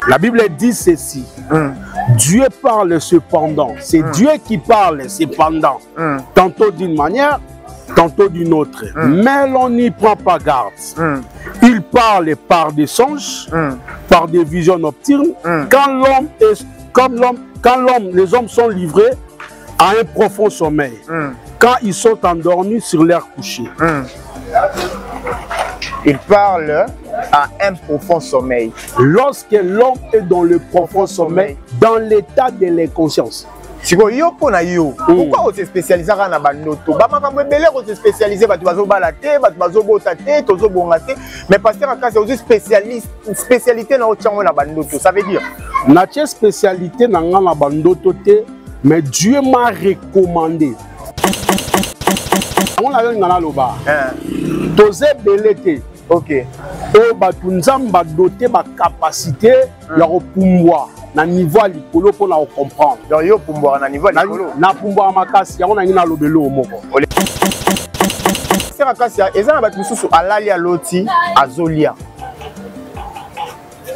La Bible dit ceci. Dieu parle cependant. C'est Dieu qui parle cependant. Tantôt d'une manière, tantôt d'une autre. Mais l'on n'y prend pas garde. Il parle par des songes, par des visions nocturnes. Quand les hommes sont livrés à un profond sommeil. Quand ils sont endormis sur leur coucher. Il parle à un profond sommeil. Lorsque l'homme est dans le profond sommeil, dans l'état de l'inconscience. Pourquoi on se spécialise dans la bandoto? On se spécialise dans la mais pasteur c'est aussi spécialité dans la bandoto. Ça veut dire la spécialité dans la bandoto, mais Dieu m'a recommandé. On a eu un loba. Tosé belete. Ok. O batunzamba doté ba capacité ya opumwa na niveau likolo pour la comprendre. Donc yo pumwa na niveau likolo. Na pumwa makasi on a ngina lobelo moko. C'est makasi ezana ba mususu alali aloti azolia.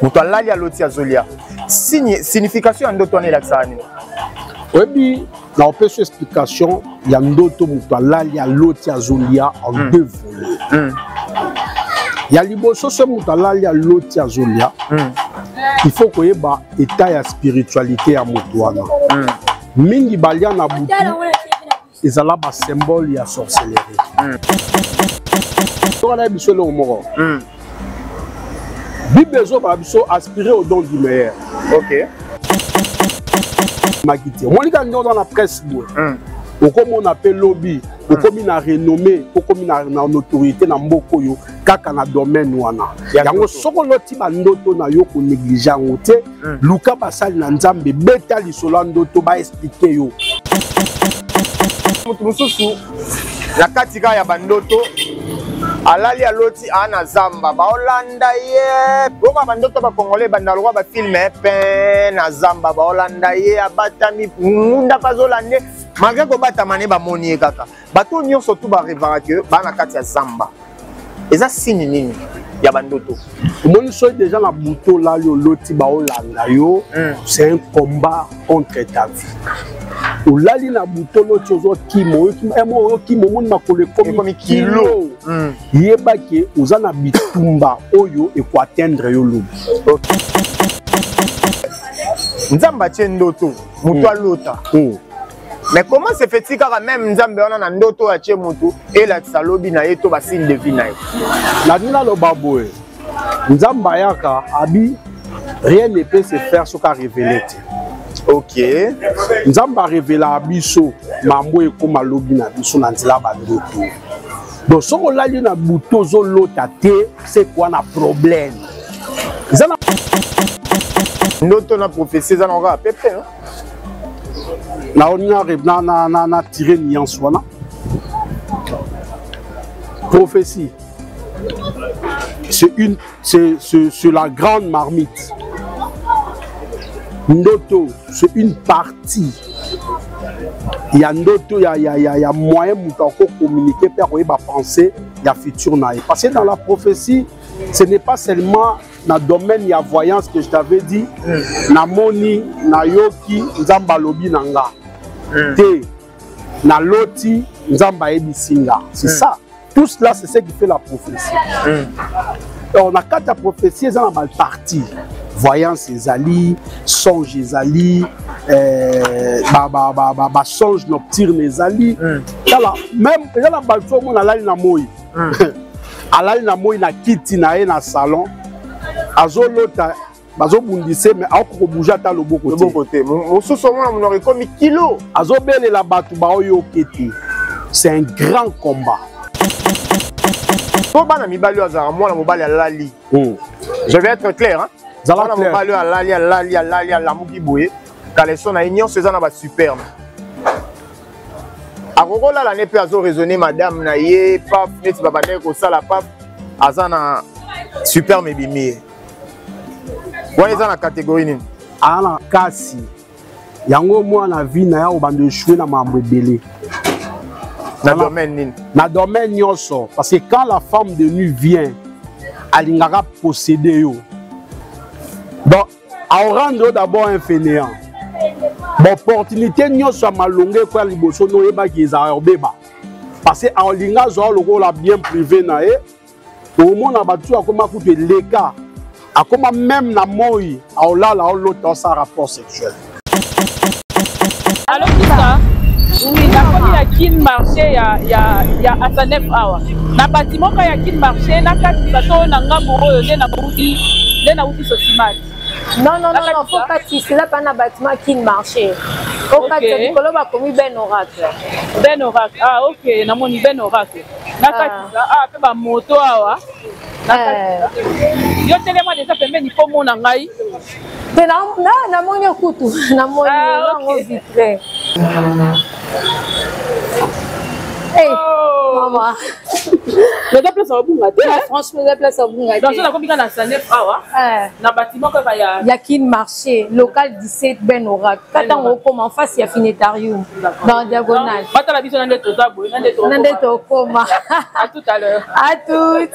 Mutu alali aloti azolia. Signification ndoto na laksani. Oui, na opesho explication ya ndoto mutu alali aloti azolia en deux volets. Il y a liboso ce mutalali à l'autre azolia. Il faut que y ba état ya spiritualité à mutuana. Mingi balia na butu. Ezala ba symbole ya sorcellerie. On a biso le moro. Bibezo ba biso aspirer au don du meilleur. OK. Magité. On lit dans la presse. Comme on appelle lobby, comme on a renommé, comme on a une autorité dans mboko yo, kaka na domaine wana. Yango soko loti bandoto na yo ko négliger ngote, luka basali na nzambe beta lisolo ndoto ba expliquer yo. Mutu mususu la katika ya bandoto alali aloti ana zamba ba Holanda ye boka bandoto ba congolais bandalwa ba filme pe na zamba ba Holanda ye abatami munda pazolande malgré ko batamane ba moni kaka bato nyonso tout ba revara que ba na kati ya zamba eza signe nini ya bandoto Mon soy déjà la bouto là yo loti ba Holanda yo c'est un combat contre ta vie. Ou là li na bouto loti ozo kimo kimo mon makole comme kilo yeba ke uzana bitumba oyo e ko atteindre yo lobi. Nzamba ndoto mutu alota. Mais comment se fait-il quand même Nzambe on a ndoto ya che mutu et la salobi na yeto ba signe de vie na ye. La nina lo baboe. Nzamba yaka abi rien ne peut se faire ce qu'a révélé. OK. Nzamba révéla biso mambo e ko malobi na biso na nzela ba ndoto. Donc ce qu'on l'a dit na buto zo lota te c'est quoi na problème. Zana ndoto na prophétie za na pepe hein. Na on a tiré nuance wana. Prophétie. C'est la grande marmite. Ndoto, c'est une partie. Il y a ndoto, il y a moyen de communiquer, pour penser, il y a futur naïf. Parce que dans la prophétie, ce n'est pas seulement dans le domaine de la voyance que je t'avais dit, na moni, na yoki, nzamba lobi nanga. Te, na loti, nzamba ebisinga. C'est ça. Tout cela, c'est ce qui fait la prophétie. On a quatre prophéties, elles ont une partie. Voyance ezali, songe ezali, songe nocturne ezali. Même la balfo mon alali na moi. Alali na moi na kiti na e na salon. Azolota bazo bundise mais ako bouger ta loboko te. Mosusu mona monori comme kilo. Azobele la batu ba oyo kete. C'est un grand combat. Je vais être clair. Hein? Superbe. Agogola la nepe azo raisonner madame na ye paf net babane ko sala paf azana superbe bimi. Ouais za na catégorie nini? Ana kasi. Yango moi na vie na ya obande jouer na mambo belé. Na domaine nini? Na domaine nyonso parce que quand la femme de nuit vient alingaka posséder yo. Donc à rendre d'abord un fainéant. L'opportunité n'y a pas malongé quoi liboso no eba qui est à beba. Parce que en linga zo logo la bien privé na e. Au monde a battu à comment coûter les cas. À comment même na moi à là là l'autre ça rapport sexuel. Alors tout ça. Oui, la commune a qui marché il y a à sa 9 heures. Na bâtiment quand il y a qui marché na kati bato na ngambo yo na uti sosimati. Non, faut pas c'est là pas un bâtiment qui marché. Au cas de Nicolas va commis Ben Oracle. Ben Oracle. Ah ok, na moni Ben Oracle. Na kati pe ba moto awa. Yo tellement déjà pembeni po mona ngai. Mais na moni kutu, na moni ngo vitré. Hey, maman. Le gars place au bunga. Franchement, le place au bunga. Dans la combien dans sa 9 awa. Na bâtiment que il y a qui marché local 17 Ben Oracle. Quand on commence en face il y a Finetarium dans diagonale. Pas la vision dans tout ça, dans tout à tout à l'heure. À toutes.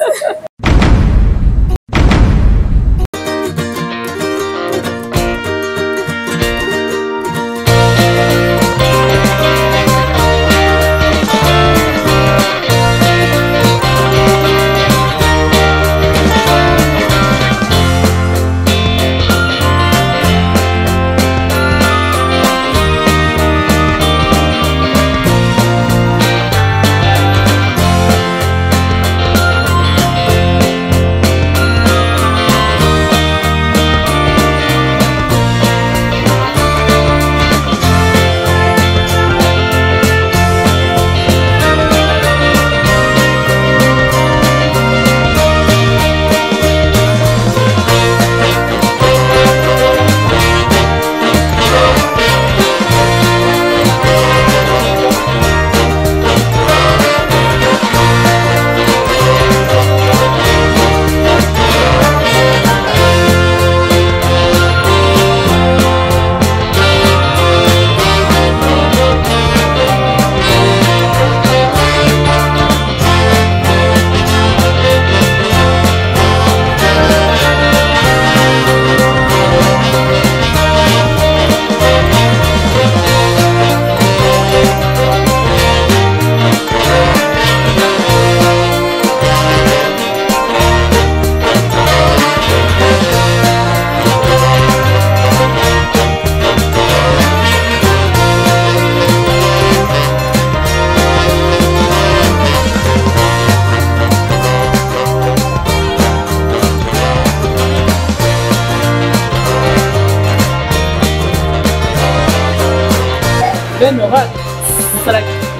Ben Oracle.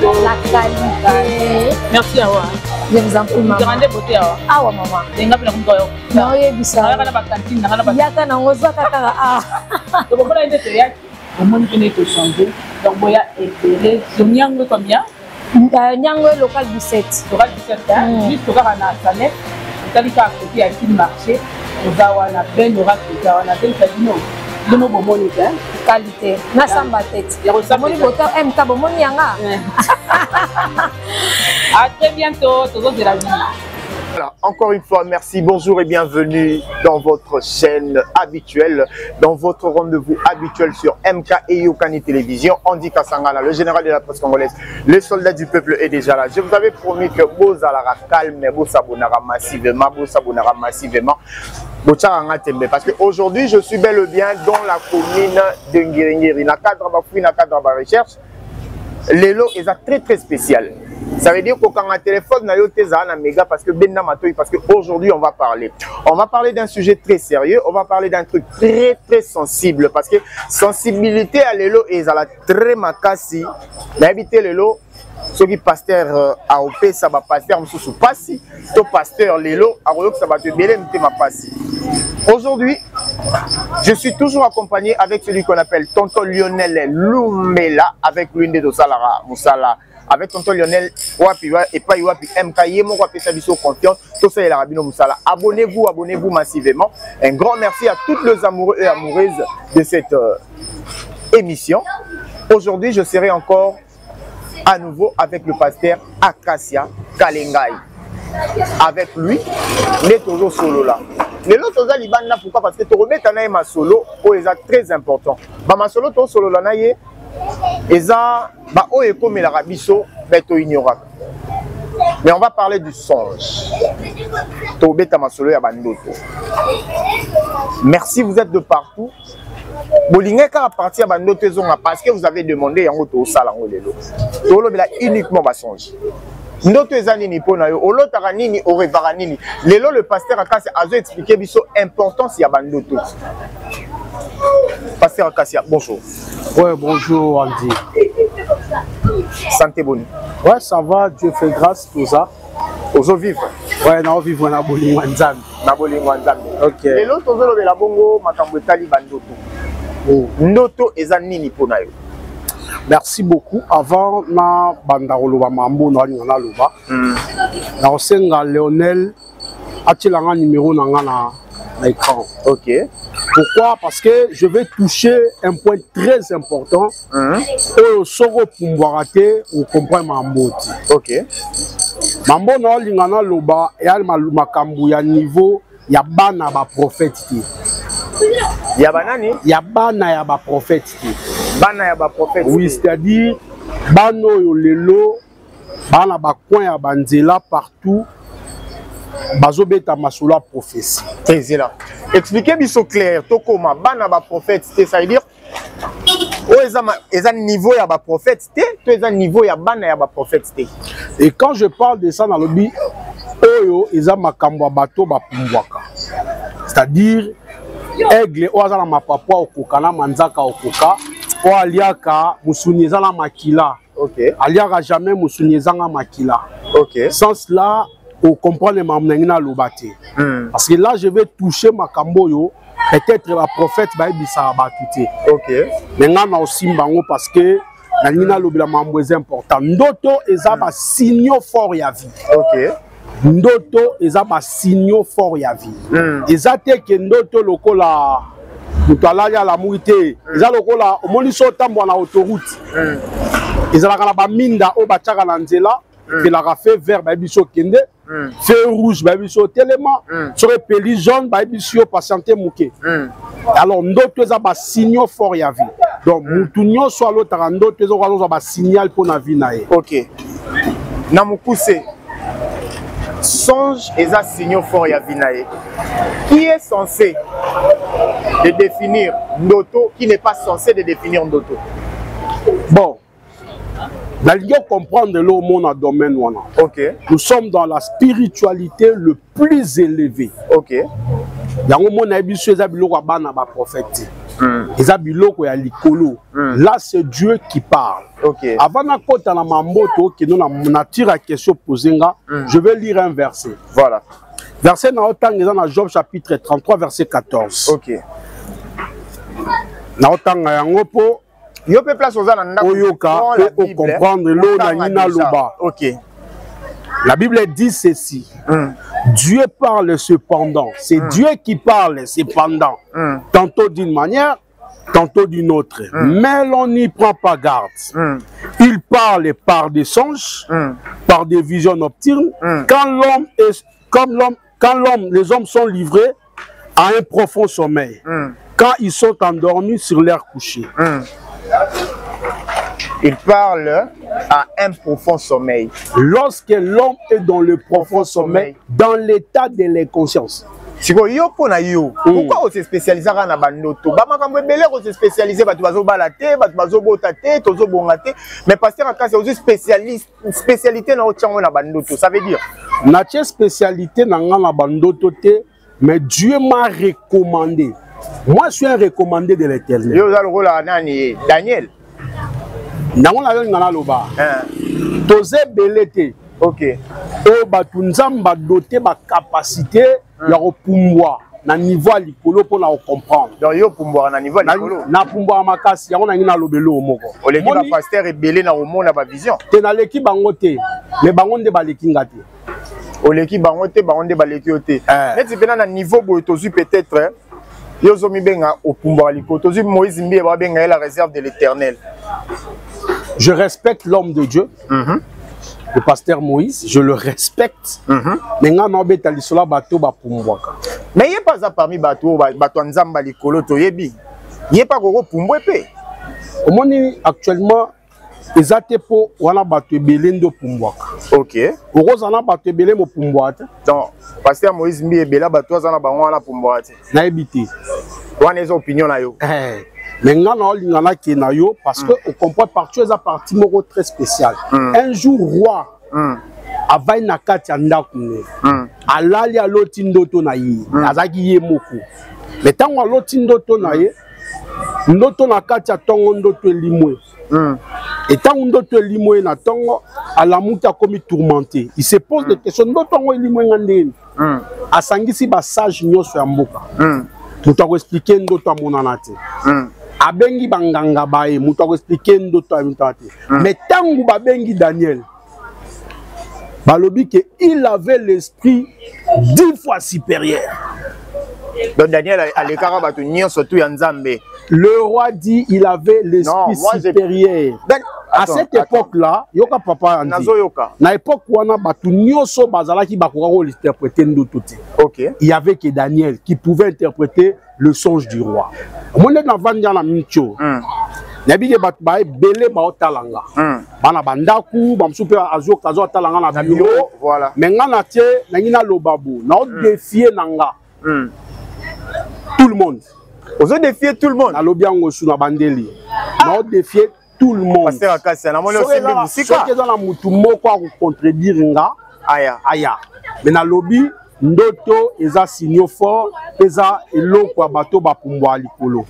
La qualité. Merci à vous. Je vous en prie, maman. Grande beauté à vous. Ah ouais, maman. Denga pela kumkoyo. Non, il y a du ça. Nala ba cantine, nala ba. Yaka na ngoza kaka ah. Donc on a été théâtre. Au monde qui n'est que changé. Donc boya épelé. Sonyango combien? Nyango local 17. Local 17 hein. Juste au cas na Sanet. Talika à côté à qui marché. Ozawana Ben Oracle. Ozawana Ben Kadino. De nos bomoniques, hein? Qualité. Na samba tête. Bomoni boto MK bomoni yanga. À très bientôt. Toujours de la vie. Voilà, encore une fois, merci, bonjour et bienvenue dans votre chaîne habituelle, dans votre rendez-vous habituel sur MK et Yokani Télévision. On dit Kassangana, le général de la presse congolaise, le soldat du peuple est déjà là. Je vous avais promis que Bozalara calme, Bosabonara massivement, Bosabonara massivement. Parce qu'aujourd'hui, je suis bel et bien dans la commune de Ngiringiri. Dans le cadre de la recherche, l'élo est très très spécial. Ça veut dire que quand on téléphone, on a méga parce que qu'aujourd'hui, on va parler d'un sujet très sérieux, on va parler d'un truc très très sensible parce que sensibilité à l'élo est très makasi. D'habiter l'élo, ceux qui pasteur à OP, ça va pasteur, sous passi, to pasteur l'élo, à Royok, ça va te délai, ma passi. Aujourd'hui, je suis toujours accompagné avec celui qu'on appelle Tonton Lionel Lumela, avec l'une des Dosalara Moussala. Avec Tonton Lionel Wapi et pas Wapi MK Yemo Wapi Sabiso confiance tout ça est la Rabino Moussala. Abonnez-vous massivement. Un grand merci à tous les amoureux et amoureuses de cette émission. Aujourd'hui, je serai encore à nouveau avec le pasteur Akasia Kalengai. Avec lui, il est toujours solo là. Les autres ont libanda pourquoi? Parce que tu remets un masolo, c'est très important. Ba masolo to solo la naie, eza ba o e comme la rabiso, beto ignorant. Mais on va parler du songe. To beta masolo ya bandoto. Merci, vous êtes de partout. Bolingeka à partir de bandoto parce que vous avez demandé yango to sala ngo lelo. To lo bela uniquement ba songe. Ndoto ezani ni pona yo olotaka nini orevaka nini. Lelo le pasteur Akasi a expliqué biso importance ya bandoto. Pasteur Akasi, bonjour. Ouais, bonjour Andy. Santé bonne. Ouais, ça va, Dieu fait grâce, tout ça. Ozo vivre. Ouais, na vivre na bolingo nzambe. Na bolingo nzambe. OK. Lelo tozo lobela bongo makambo etali bandoto. Ndoto ezani nini pona yo. Merci beaucoup. Avant na bandaroloba mambo na ngana loba. Na osenga Lionel atilanga numéro na ngana na écran. OK. Pourquoi? Parce que je vais toucher un point très important. Au soro pumbwarate ou comprendre mambo. OK. Mambo na lingana loba ya makambo ya niveau ya bana ba prophète. Ya banani? Ya bana ya ba prophète. Bana ya ba prophète. Oui, c'est-à-dire bano yo lelo bana ba coin ya banzela partout bazobeta masolo prophétie. C'est là. Expliquez biso clair to comment bana ba prophète, ça veut dire eza niveau ya ba prophète, to eza niveau ya bana ya ba prophète. Et quand je parle de ça dans le bi oyo eza makambo bato ba pumbwaka. C'est-à-dire aigle oza na mapapa okoka na manzaka okoka o aliaka musuni eza na makila. OK. Aliaka jamais musuni eza na makila. OK. Sans cela on comprend les mamnengina lobate. Parce que là je vais toucher makambo yo peut-être la prophète ba ebisa batute. OK. Maintenant na osimbango parce que na nina lobela mambo est important. Ndoto eza ba signaux fort ya vie. OK. Ndoto eza ba signaux fort ya vie. Eza te ke ndoto lokola mutalali ala muite. Eza lokola omoni so tambo na autoroute. Eza la kana ba minda o ba tchaka na nzela. Et la fait vert ba biso kende. Feu rouge ba biso tellement. Sur peli jaune ba biso patienter muke. Alors ndoto eza ba signaux fort ya vie. Donc mutunyo so alo ta ndoto ezo kwa ba signal pour na vie na ye. OK. Na mukuse songe eza signaux fort ya vie na ye. Qui est censé de définir ndoto, qui n'est pas censé de définir ndoto? Bon. Nous devons comprendre le monde dans le domaine. OK. Nous sommes dans la spiritualité le plus élevée. OK. Là, c'est Dieu qui parle. OK. Avant de nature à question posée, je vais lire un verset. Voilà. Verset dans Job chapitre 33, verset 14. OK. Yo pe place aux oyoka pour comprendre l'eau na nina loba. OK. La Bible dit ceci. Dieu parle cependant. C'est Dieu qui parle cependant. Tantôt d'une manière, tantôt d'une autre. Mais l'on n'y prend pas garde. Il parle par des songes, par des visions nocturnes. Quand les hommes sont livrés à un profond sommeil. Quand ils sont endormis sur leur coucher. Il parle à un profond sommeil. Lorsque l'homme est dans le profond sommeil, dans l'état de l'inconscience. Pourquoi on se spécialise dans la bandoto? On se spécialise mais pasteur Akasi aussi spécialité dans la bandoto. Ça veut dire notre spécialité dans la bandoto, mais Dieu m'a recommandé. Moi, je suis un recommandé de l'Éternel. Daniel. OK. Batunzamba doté ba capacité ya repumwa na niveau à likolo pour la comprendre. Donc yo pumwa na niveau à likolo. Na pumwa makasi yango na ngina lobelo moko. O leki ba pasteur rebelle na omona ba vision. Te na leki bango te. Mais bango nde ba leki ngati. O leki bango te bango nde ba leki ote. Neti pena na niveau boy tozu peut-être yozomi benga o pumwa likolo. Tozu Moïse mbi ba benga la réserve de l'Éternel. Je respecte l'homme de Dieu. le pasteur Moïse, je le respecte. Mais nga na obeta lisola bato ba pumbwaka. Mais yé pas ça parmi bato nzamba likolo to yebi. Yé pas koko pumbwe pe. Omoni actuellement ezate po wana bato ebele ndo pumbwaka. OK. Okozana bato ebele mo pumbwata. Donc pasteur Moïse mbi ebela bato azana bango wana pumbwata. Na ebité. Wana eza opinion na yo. Mais nga na olingana ke na yo parce que on comprend partout eza partie moko très spécial. Un jour roi avai na kati ya ndako ne. Alali aloti ndoto na ye. Azaki ye moko. Mais tango aloti ndoto na ye ndoto na kati ya tongo ndoto elimwe. Et tango ndoto elimwe na tongo alamuki akomi tourmenté. Il se pose des questions ndoto ngo elimwe ngandeni. Asangisi ba sage nyonso ya mboka. Mutu akoexplike ndoto amonana te. Abengi banganga baye mutu akoexplike ndoto amonana te. Mais tango babengi Daniel balobi que il avait l'esprit 10 fois supérieur. Donc Daniel alekara bato nyonso tu ya nzambe. Le roi dit il avait l'esprit supérieur. À cette époque-là, yoka papa andi. Na époque wana batu nyonso bazalaki bakoka interpréter ndoto te. OK. Il y avait que Daniel qui pouvait interpréter le songe du roi. Monde na vanja na mincho. Nabi ke batu ba belé ba otalanga. Bana bandaku bamsupe azo kazo otalanga na bureau. Voilà. Mais ngana tie na ngina lobabo na défier nanga. Tout le monde. Ozo défier tout le monde. Na lobiango suna bandeli. Na défier tout le monde. Pasteur Akasi na moni aussi mbi musika. Ce que na mutu moko a contredire nga. Aya. Mais na lobi ndoto eza signo fort eza eloko bato ba pumbwa likolo.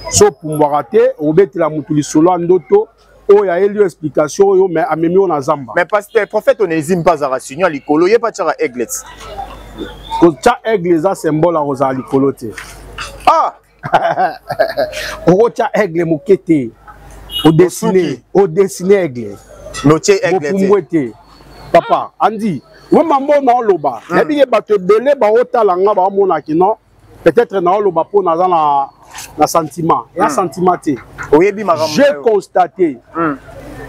So pumbwa te obetela mutu lisolo ndoto o ya elio explication yo mais amemi on azamba. Mais pasteur prophète Onésime pas à signo likolo yé pas tira aigle. Ko tcha aigle eza symbole a rosa likolo te. O tcha aigle mokete. Au dessiné aigle. Notier aigle. Papa, Andy, moi mambo na oloba. Nabi ke bato belé ba otalanga ba mona ki non. Peut-être na oloba po na na sentiment. Et un sentiment te. J'ai constaté.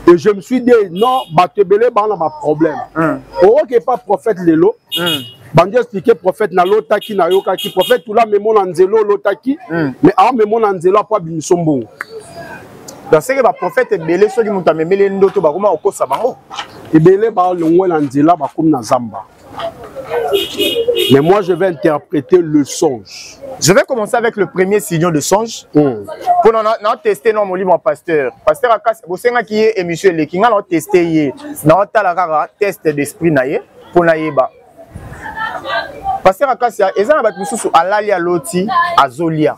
Et je me suis dit non, bato belé ba na ba problème. OK pas prophète lelo. Bandi expliquer prophète na lotaki na yokaki prophète tout là memo na nzelo lotaki mais a memo na nzelo pas bimisombo. Dans ce que les prophètes belé ceux qui m'ont amené ndoto ba comment okosa bango ebele ba longwe na nzela ba comme na zamba. Mais moi je vais interpréter le songe. Je vais commencer avec le premier signe de songe. Pour nous tester non mon livre pasteur. Pasteur Akasi bo senga ki émission le kinga na tester yé. Na tala kaka test d'esprit na yé pour na yeba. Pasteur Akasi ezana ba mususu alali ya loti azolia.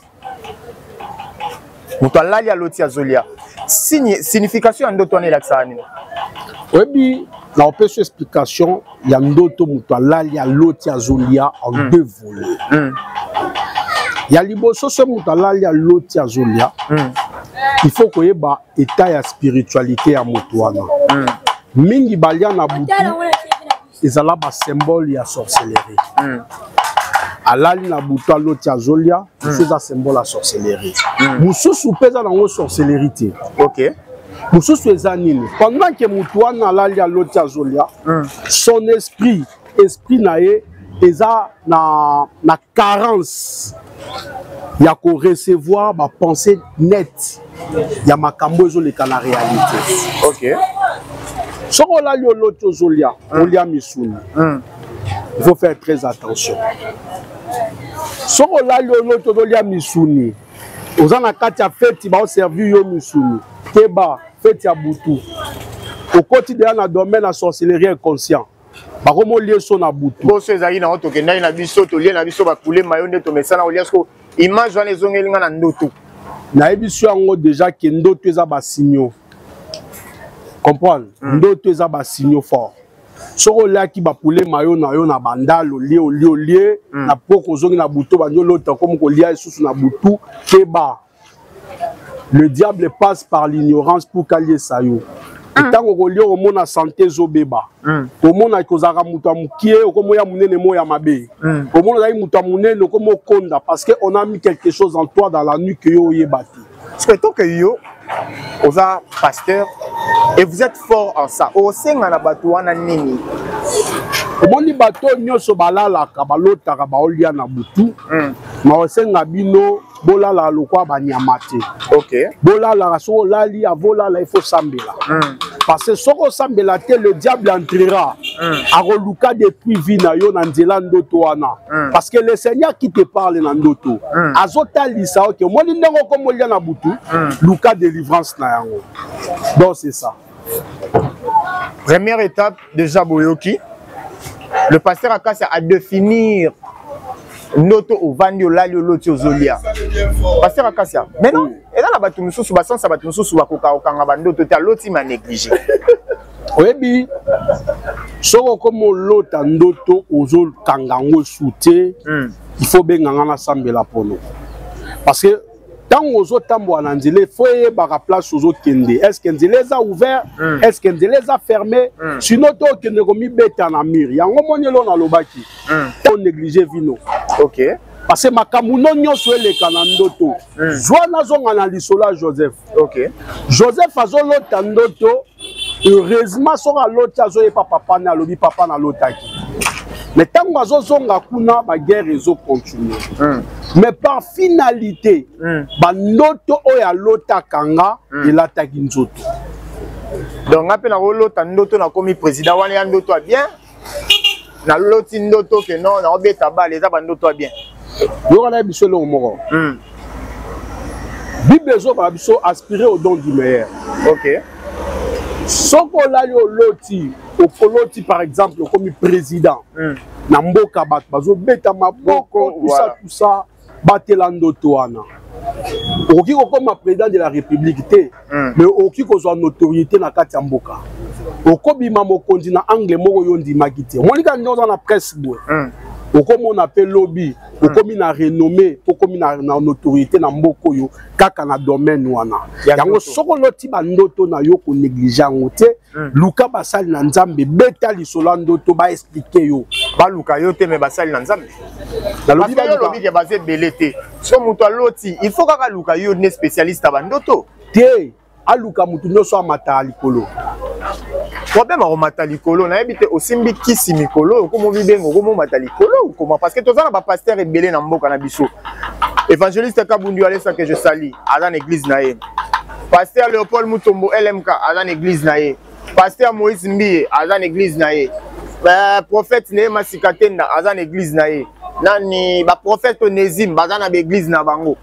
Mutu alali ya loti azolia. Signification ndoto ne laksani. Oui, la opération explication il y a ndoto mutu alali ya loti azolia en deux volets. Il y a liboso ce mutu alali ya loti azolia. Il faut que yeba état ya spiritualité ya mutu wana. Mingi balia na butu ezala ba symbole ya sorcellerie. Alali na butu aloti azolia, c'est un symbole à sorcellerie. Mususu pesa na sorcellerie. OK. Mususu ezanini. Pendant que mutu wana alali aloti azolia, son esprit nae eza na carence. Ya ko recevoir ba pensée nette. Ya makambo ezoleka na réalité. OK. Soko alali aloti azolia, olia misuni. Il faut faire très attention. Soko lali oloto dolia misuni. Ozana kati ya fête ba servir yo misuni. Keba fête ya butu. Au quotidien na domaine la sorcellerie inconscient. Ba komo lié so na butu. Bo sezali na oto kenda na biso to lié na biso ba poulet mayo nde to mesana olia sko image wana ezongelinga na ndoto. Na ebiso yango déjà ke ndoto eza ba signaux. Comprendre? Ndoto eza ba signaux forts. Soko laki ba poulet mayo na yo na bandalo lié na poko zongi na buto banyo lota comme ko lia isusu na butu keba. Le diable passe par l'ignorance pour kalier sayo. Et tant ko lia o mona santé zobeba. Ko mona ko zaka mutu amukie ko moya munene moya mabe. Ko mona zai mutu amunene ko mo konda parce que on a mis quelque chose en toi dans la nuit que yo yebati. Parce que tant que yo oza pasteur Et vous êtes fort en ça. Au senga na bato wana nini. Omoni bato nyonso balalaka balotaka baolia na butu. Ma osenga bino bolala lokwa banyama te. OK. Bolala so lali avolala il faut sambela. Parce que soko sambela te le diable entrera. Aroluka depuis vina yo na nzela ndoto wana. Parce que le Seigneur qui te parle na ndoto. Azota lisa OK. Omoni ndenge komolia na butu. Luka délivrance na yango. Donc c'est ça. Première étape déjà Boyoki. Le pasteur Akasia a définir noto au vandio lalio loti ozolia. Pasteur Akasia. Maintenant, et dans la batu mususu basan sa batu mususu bakoka okanga bandoto ta loti ma négligé. Oyebi soko komo lota ndoto ozo kangango soute il faut benganga na sambela pono. Parce que tant ozo tambo ananzile faut y baka place ozo kende. Est-ce que les a ouvert? Est-ce que les a fermé? Sinon to kende komi beta na mur. Yango monyelo na lobaki. On négligé vino. OK. Parce que makamuno nyonso eleka na ndoto. Joana zonga na lisola Joseph. OK. Joseph azolota ndoto. Heureusement soka lota azoye papa na lobi papa na lotaki. Mais tant que azozonga kuna ba guerre ezo continuer. Mais par finalité, bandoto oya lota kanga elataki nzoto. Donc appel na lota ndoto na komi président wana ndoto a bien. Na loti ndoto que non na obeta ba les bandoto a bien. Yo na biso le moko. Bible zo ba biso aspirer au don du meilleur. OK. Soko la yo loti au koloti par exemple comme président. Na mboka bat bazo beta maboko tout ça batela ndoto wana. Oki ko comme président de la République té mais oki ko zo notoriété na kati ya mboka. Okobima mokonzi na angle moko yo ndimaki té. Monika ndoza na presse boy. Okomo na pe lobby, okomi na renommée, okomi na notoriété na mboko yo kaka na domaine wana. Yango soko loti ba ndoto na yo ko négliger ngote, luka basali na nzambe beta lisolo ndoto ba expliquer yo. Ba luka yo te me basali na nzambe. Na lobby ba lobby ke basé belete. So muto loti, il faut kaka luka yo ne spécialiste ba ndoto. Te aluka mutu nyonso amata likolo. Problème à remata likolo na ebité osimbi kisi mikolo komo bibengo komo mata likolo comment parce que tous na ba pasteur ebelé na mboka na biso. Évangéliste Kabundu Alessa que je salue à dans église na ye. Pasteur Léopold Mutombo LMK à dans église na ye. Pasteur Moïse Mbiye à dans église na ye. Prophète Neema Sikatenda à dans église na ye. Nani ba prophète Onésime ba dans église na bango.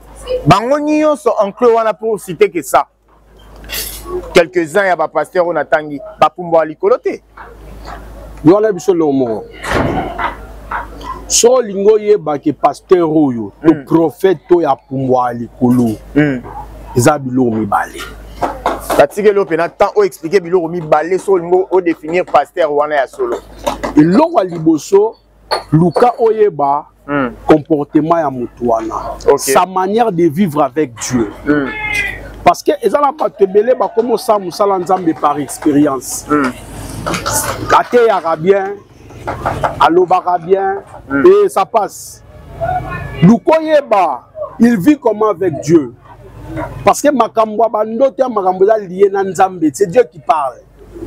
Bango nyonso enclos wana pour citer que ça. Quelques-uns ya ba pasteur on atangi ba pumbo alikolote. Yo na biso le mo. So lingo ye ba ke pasteur oyo, to prophète to ya pumbo alikolo. Eza bilo mibale. Tatike lo pena tant o expliquer bilo mibale so lingo o définir pasteur wana ya solo. Ilongo liboso luka oyeba comportement ya mutu wana. Sa manière de vivre avec Dieu. Parce que ils ont pas te belé ba comme ça musala nzambe par expérience. Kate yara bien, alobara bien et ça passe. Lukoyeba, il vit comment avec Dieu. Parce que makambo bandoto makambo za lié na nzambe, c'est Dieu qui parle.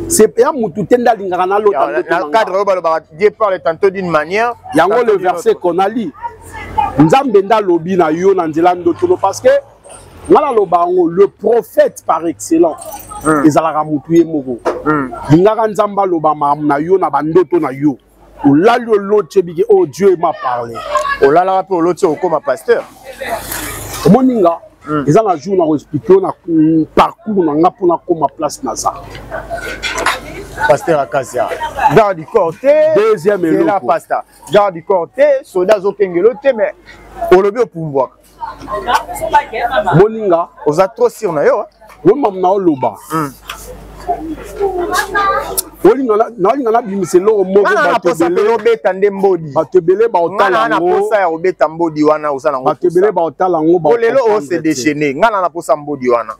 C'est pas mutu tenda lingana na l'autre. Dans le cadre ba Dieu parle tantôt d'une manière. Yango le verset qu'on a lu. Nzambe nda lobi na yo na nzela ndoto parce que le prophète par excellence, ils allaient ramouiller moko. Ngaka nzamba loba na yo na bandoto na yo. Ola l'autre bigi oh Dieu m'a parlé. Ola la pe l'autre comme pasteur. Moninga, ils allaient jour na expliquer na parcours na nga na comme place na ça. Pasteur Akasia. Garde du côté. Deuxième et la pasteur. Garde du côté, soldat zokengelo te mais olobi opumboka. Moninga, vous êtes trop sûr na yo. Wo mamna oloba. Olinga na bimiselo moko batebele beta ndembodi. Batebele ba otala ngo. Na posa ya obeta mbodi wana usana ngo. Batebele ba otala ngo ba. Olelo o se déchaîner. Ngana na posa mbodi wana.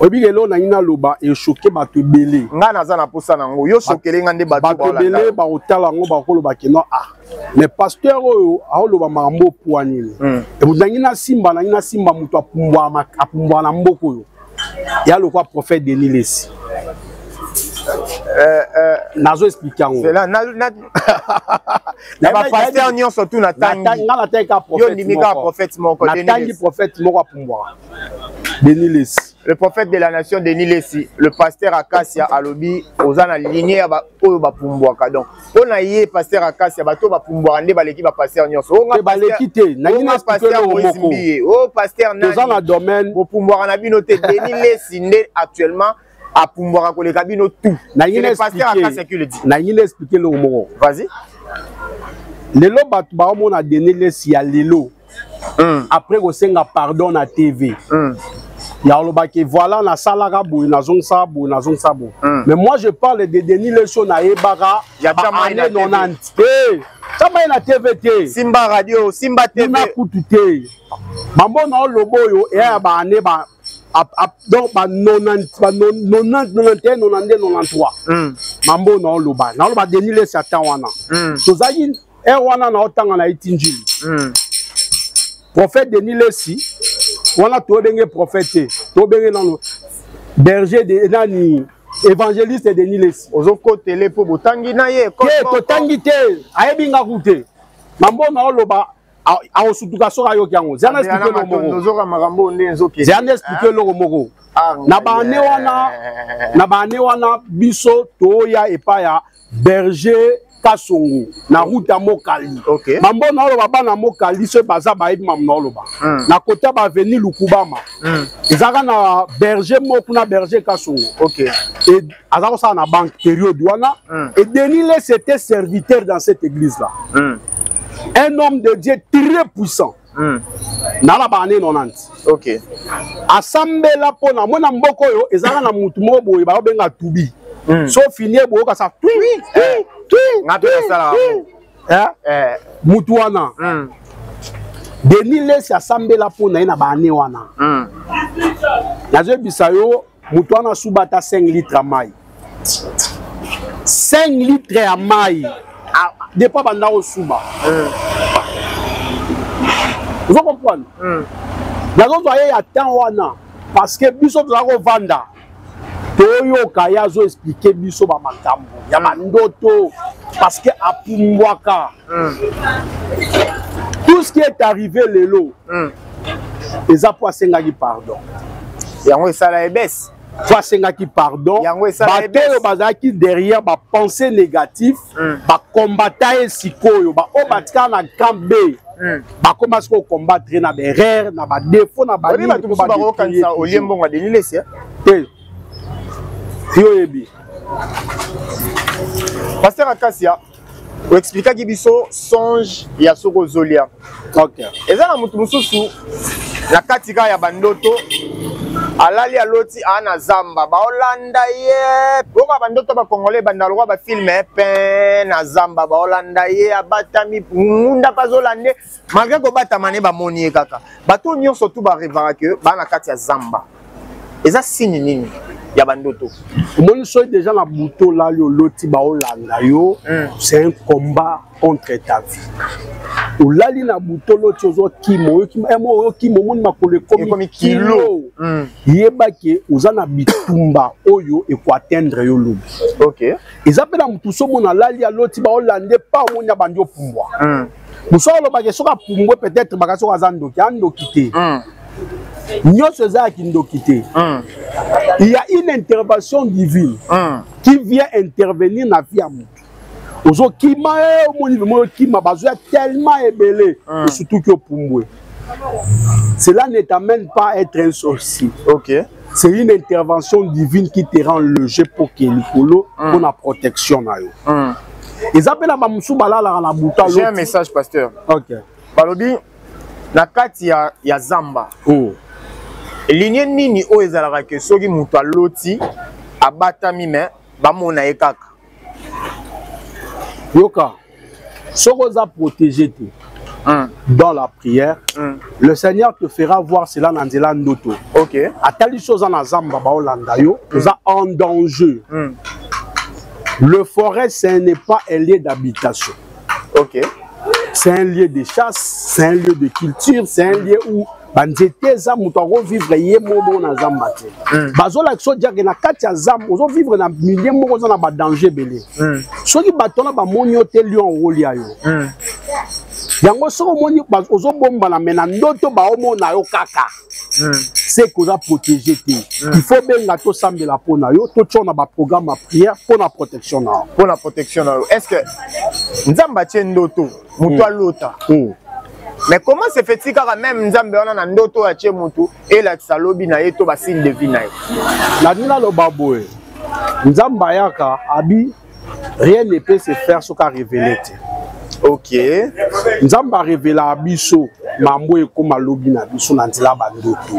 Obigelo na ina loba e choqué batebele. Ngana za na posa nango. Yo choquele ngande batu ba. Batebele ba otala ngo ba koloba kino ah. Mais pasteur oyo aoloba mambo poanini. E mudangina simba mutu apumbwa na mboko yo. Ya le quoi prophète Denis Lessi. nazo expliquer c'est là na ba pasteur nyon surtout na tangi na tangi ka prophète moko Denis prophète moko apumbwa Denis Lessi le prophète de la nation Denis Lessi le pasteur Akasia alobi ozana lignée ya ba oyo bapumbwaka donc on a yé pasteur Akasia bato bapumbwa nde baleki ba pasteur nyon so nga baleki te na ngina pasteur moko oh pasteur na ozana domaine bopumbwa na bino te Denis Lessi nde actuellement à pouvoir koleka bino tout na ngina expliquer le moko vas-y lelo batu ba mona Denis Lessi ya lelo après ko senga pardon na TV ya lobaki voilà na salaka boy na zongsa boy na zongsa boy mais moi je parle de Denis Lessi na ebaka ya année 90 tama na TV te Simba radio Simba TV na kututé mambo na lobo yo e ya ba année ba donc ba 91 mambo na loba Denis Lessi ata wana tozaki wana na otanga na itinjili prophète Denis Lessi wana to benge prophète to benge nano berger de nani évangéliste Denis Lessi ozoko télé po botangi na ye ko totangi te ayebinga kute mambo na loba a osutuka soka yo kyango zana expliquer lo moko nozoka makambo nde nzoke zana expliquer lo moko na bane wana biso toya epaya berger Kasongo na route ya Mokali mambo na loba bana Mokali so baza ba ebi mam na loba na kota ba avenue Lukubama ezaka na berger moko na berger Kasongo et azako ça na banque période wana et Denis Lessi était serviteur dans cette église là un homme de Dieu très puissant na la bane 90 asambela pona mona mboko yo ezaka na mutu mo boye ba benga tubi so finir boye ka sa mutu wana Denis Lessi asambela pona na bane wana nazo bisayo mutu wana subata 5 litres ya mai 5 litres ya mai depa banda osuba vous comprenez nazo toye ya temps wana parce que biso tozako vanda toyoka ya zo expliquer biso ba makambo ya mandoto parce que apumbwaka tout ce qui est arrivé lelo eza po asengaki pardon yango esala ebesi po asengaki pardon bato bazalaki derrière ba pensée négative ba combattre esikoyo ba o batika na camp B ba commence ko combattre na berrer na ba défaut na ba nini ko ba kanisa oliembo ngwa Denis Lessi te yoyebi pasteur Akasia o expliquer ki biso songe ya soko zolia eza na mutu mususu na katika ya bandoto alali aloti ana zamba baolanda ye boka bandoto ba congolais bandalwa ba filme pe na zamba baolanda ye abatami munda pazolande malgré ko batamane ba moni kaka bato nyonso tout ba revara que bana kati ya zamba eza signe nini ya bandoto moni so déjà na buto la yo loti baolanda yo c'est un combat contre ta vie olali na buto loti ozo kimo yo kimo moni makolo komi kilo yeba ke ozana bitumba oyo eko atteindre yo lobi eza pe na mutu so mona lali ya loti baolande pa moni ya bandi opumbwa musolo ba ke soka pumbwe peut-être bakaso azandoki andoki te nyonso ezalaki ndoki te il y a une intervention divine qui vient intervenir na vie ya mutu ozo kima omoni mo kima bazo tellement ebele surtout que pumbwe cela ne t'amène pas à être un sorcier c'est une intervention divine qui te rend logé pour que likolo pour la protection na yo ezapela ba musu balala na buta. J'ai un message pasteur. Balobi na kati ya zamba ligne nini o ezalaka ke soki mutu aloti abatami me bamona ye kaka yoka soko za protégé te dans la prière le Seigneur te fera voir cela na nzela ndoto atali chose na zamba baolanda yo oza en danger le forêt ce n'est pas un lieu d'habitation c'est un lieu de chasse, c'est un lieu de culture, c'est un lieu où banzete za moto akovivre ye moko na zamba te bazolakisa odiake na kati ya zamba ozovivre na milie moko oza na badanger ebele soki bato wana bamoni yo te lion okolia yo yango soki omoni ozobombana me na ndoto baomona yo kaka c'est koza protégé te il faut benga tosambela mpo na yo totia na baprogramme ya prière mpo na protection na yo. Pour la protection na yo est-ce que nzambe atie ndoto moto alota mais comment se fait-il quand même nzambe wana na ndoto atie moto elakisa lobi na ye to basigne de vie na ye na nina loba boye nzambe ayaka abi rien ne peut se faire soki arévele te. ok nzambe arevela biso mambo ekoma lobi na biso na nzela bandoto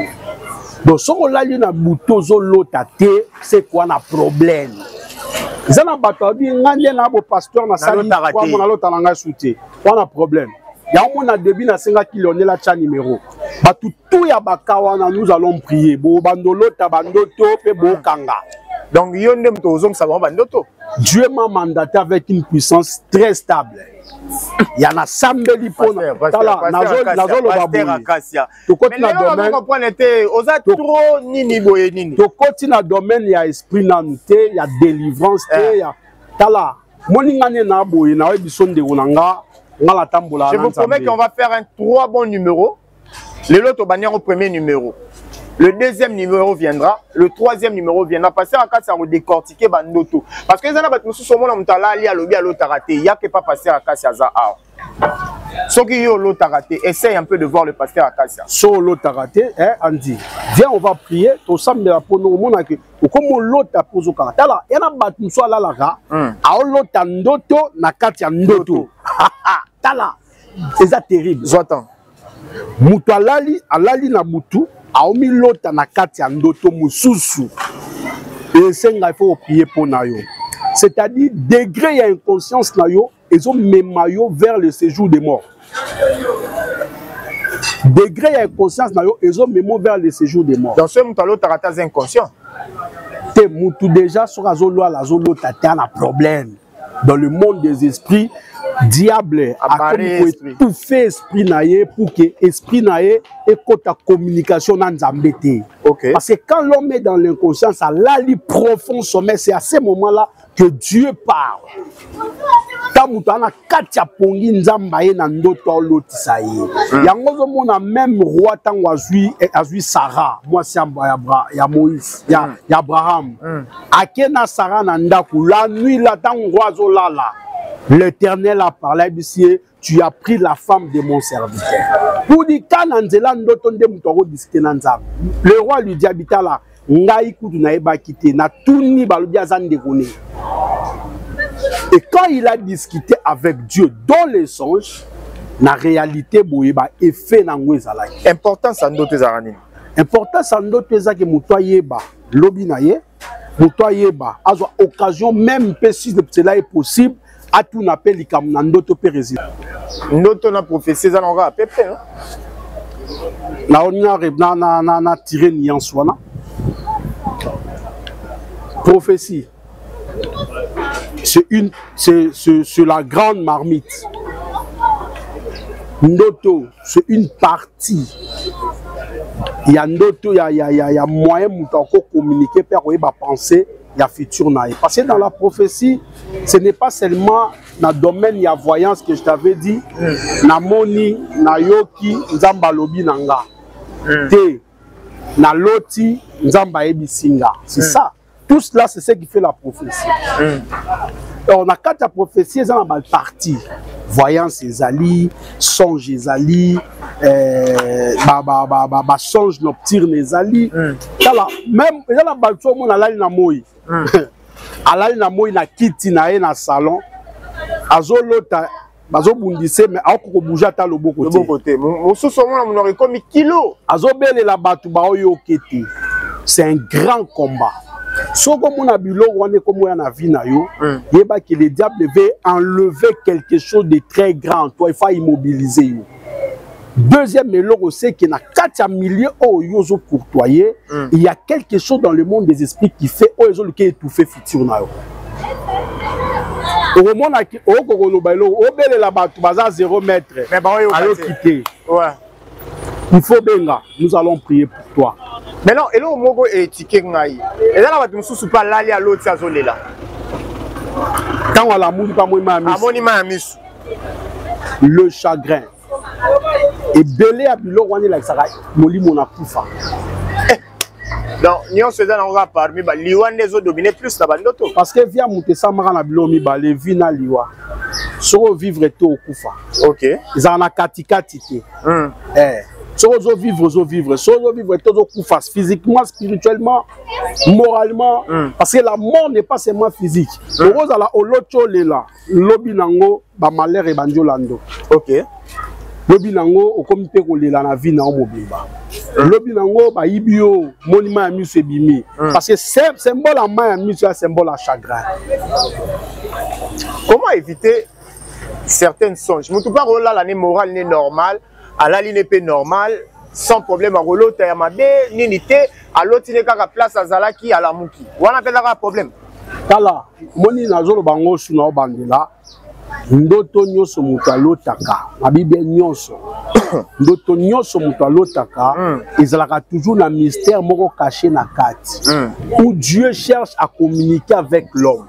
donc soki olali na buto ozolota te c'est quoi na problème eza na bato abi nga nde na bopasteur nasali nalota na ngai su te wana problème yango na début nasengaki Lionel atia numéro bato tu ya baka wana nous allons prier bandolota bandoto mpe bokanga. donc yo nde moto ozongisa bango bandoto. Dieu m'a mandaté avec une puissance très stable. Il y en a sambeli pour nous. Domaine il y a esprit nanité, il y a délivrance, il y a tala. Je vous promets qu'on va faire 3 bons numéros. Le lot au bannière au premier numéro. Le deuxième numéro viendra, le troisième numéro viendra. Passer à casa on décortiquer bandoto. Parce que les gens qui sont sur ali alobi alota raté, il y a que pas passer à casa za a. Ceux qui ont l'autre raté, essaye un peu de voir le pasteur à casa. Sur l'autre raté, Andy. Viens, on va prier. Tout ça me pour nous mon que comme l'autre pose au caractère là, il y a un bâtiment soit là là. A l'autre ndoto na katia ndoto. Tala. C'est ça terrible. J'entends. Mutu alali na mutu. Aomi lota na kati ya ndoto mususu et senga il faut prier pour na yo, c'est-à-dire degré ya inconscience na yo ezo mema yo vers le séjour des morts. Degré ya inconscience na yo ezo memo vers le séjour des morts. Dans ce mutu alota rata inconscient te mutu déjà sur azolo la zolo tata na problème dans le monde des esprits. Diable a tout fait esprit naïe pour que esprit naïe écoute ta communication dans Nzambete. Okay. Parce que quand l'homme est dans l'inconscience, à l'ali profond sommet, c'est à ce moment-là que Dieu parle. Quand vous avez katia pongi Nzambaye na ndoto lotisaye. Yangozo mona même roi tango azui Sarah, moi c'est ya Moïse, ya Abraham. Akena Sarah na ndaku la nuit la tango roi zolala. L'Éternel a parlé ici, tu as pris la femme de mon serviteur. Pour dire quand le roi lui dit habita là, et quand il a discuté avec Dieu dans les songes, la réalité est fait dans le importance en d'autres années. Importance en d'autres que mutoyeba lobinaye, mutoyeba a occasion même si cela est possible. A tout n'appelle les cam ndoto pérésil. Ndoto na prophétie ça n'aura peu hein. Là on a tiré nuance wana. Prophétie. C'est la grande marmite. Ndoto, c'est une partie. Il y a ndoto, il y a moyen de communiquer pour penser. Il y a futur naïe. Parce que dans la prophétie, ce n'est pas seulement dans le domaine de la voyance que je t'avais dit, na moni, na yoki, nzamba lobi nanga. Te, na loti, nzamba ebisinga. C'est ça. Tout cela, c'est ce qui fait la prophétie. On a quatre prophéties, ils ont une partie. Voyance ezali, songe ezali, songe nocturne ezali. Même, il y a la balto, on a l'ali na moi. Alali na moi na kiti na e na salon. Azolota, bazobundise, mais ako bouger ta le beau côté. Le beau côté. Mon sous-sommet, on aurait comme kilo. Azobele la batu ba oyo kete. C'est un grand combat. Si on a bilo comme on a vu que le diable veut enlever quelque chose de très grand, toi il faut immobiliser. Deuxième élo c'est qu'il y a 4 milliers de courtoyer, il y a quelque chose dans le monde des esprits qui fait qui étouffer futur na yo. Au moment où on a 0 mètre, mais on quitter. Il faut benga, nous allons prier pour toi. Maintenant, et là, au Mogo et Tikengaï. Et là, on va te pas l'aller à l'autre saison là. Quand on a l'amour, pas moi, le chagrin. Et belé à bilo, on est là, ça va, moli mon akoufa. Donc, nous sommes dans un parmi les Liwan des autres dominés plus la bande. Parce que via Moutessa Marana Bilomi, les vina Liwa. Soro vivre tout au Koufa. Ok. Ils en ont katikati. Soro vivre. Soro vivre tout au Koufa. Physiquement, spirituellement, moralement. Parce que la mort n'est pas seulement physique. Rose à la Olocho Lela. Lobinango, ba malheur et bandiolando. Ok. Lobinango, au comité Lela na vie na omobiba. Lobinango, ba ibio, monument à Miss Bimi. Parce que symbole à main à Miss, c'est un symbole à chagrin. Comment éviter certaines songes? Je ne pas que l'année morale n'est normale, à la ligne n'est normale, sans problème à l'autre, à ma nité, à l'autre, il n'est qu'à place à Zalaki, à la Mouki. On appelle un problème. Kala, moni nazolo bango suna bandela. Ndoto nyoso mutu alotaka na Bible nyonso ndoto nyoso mutu alotaka ezalaka toujours na mystère moko caché na kati où Dieu cherche à communiquer avec l'homme.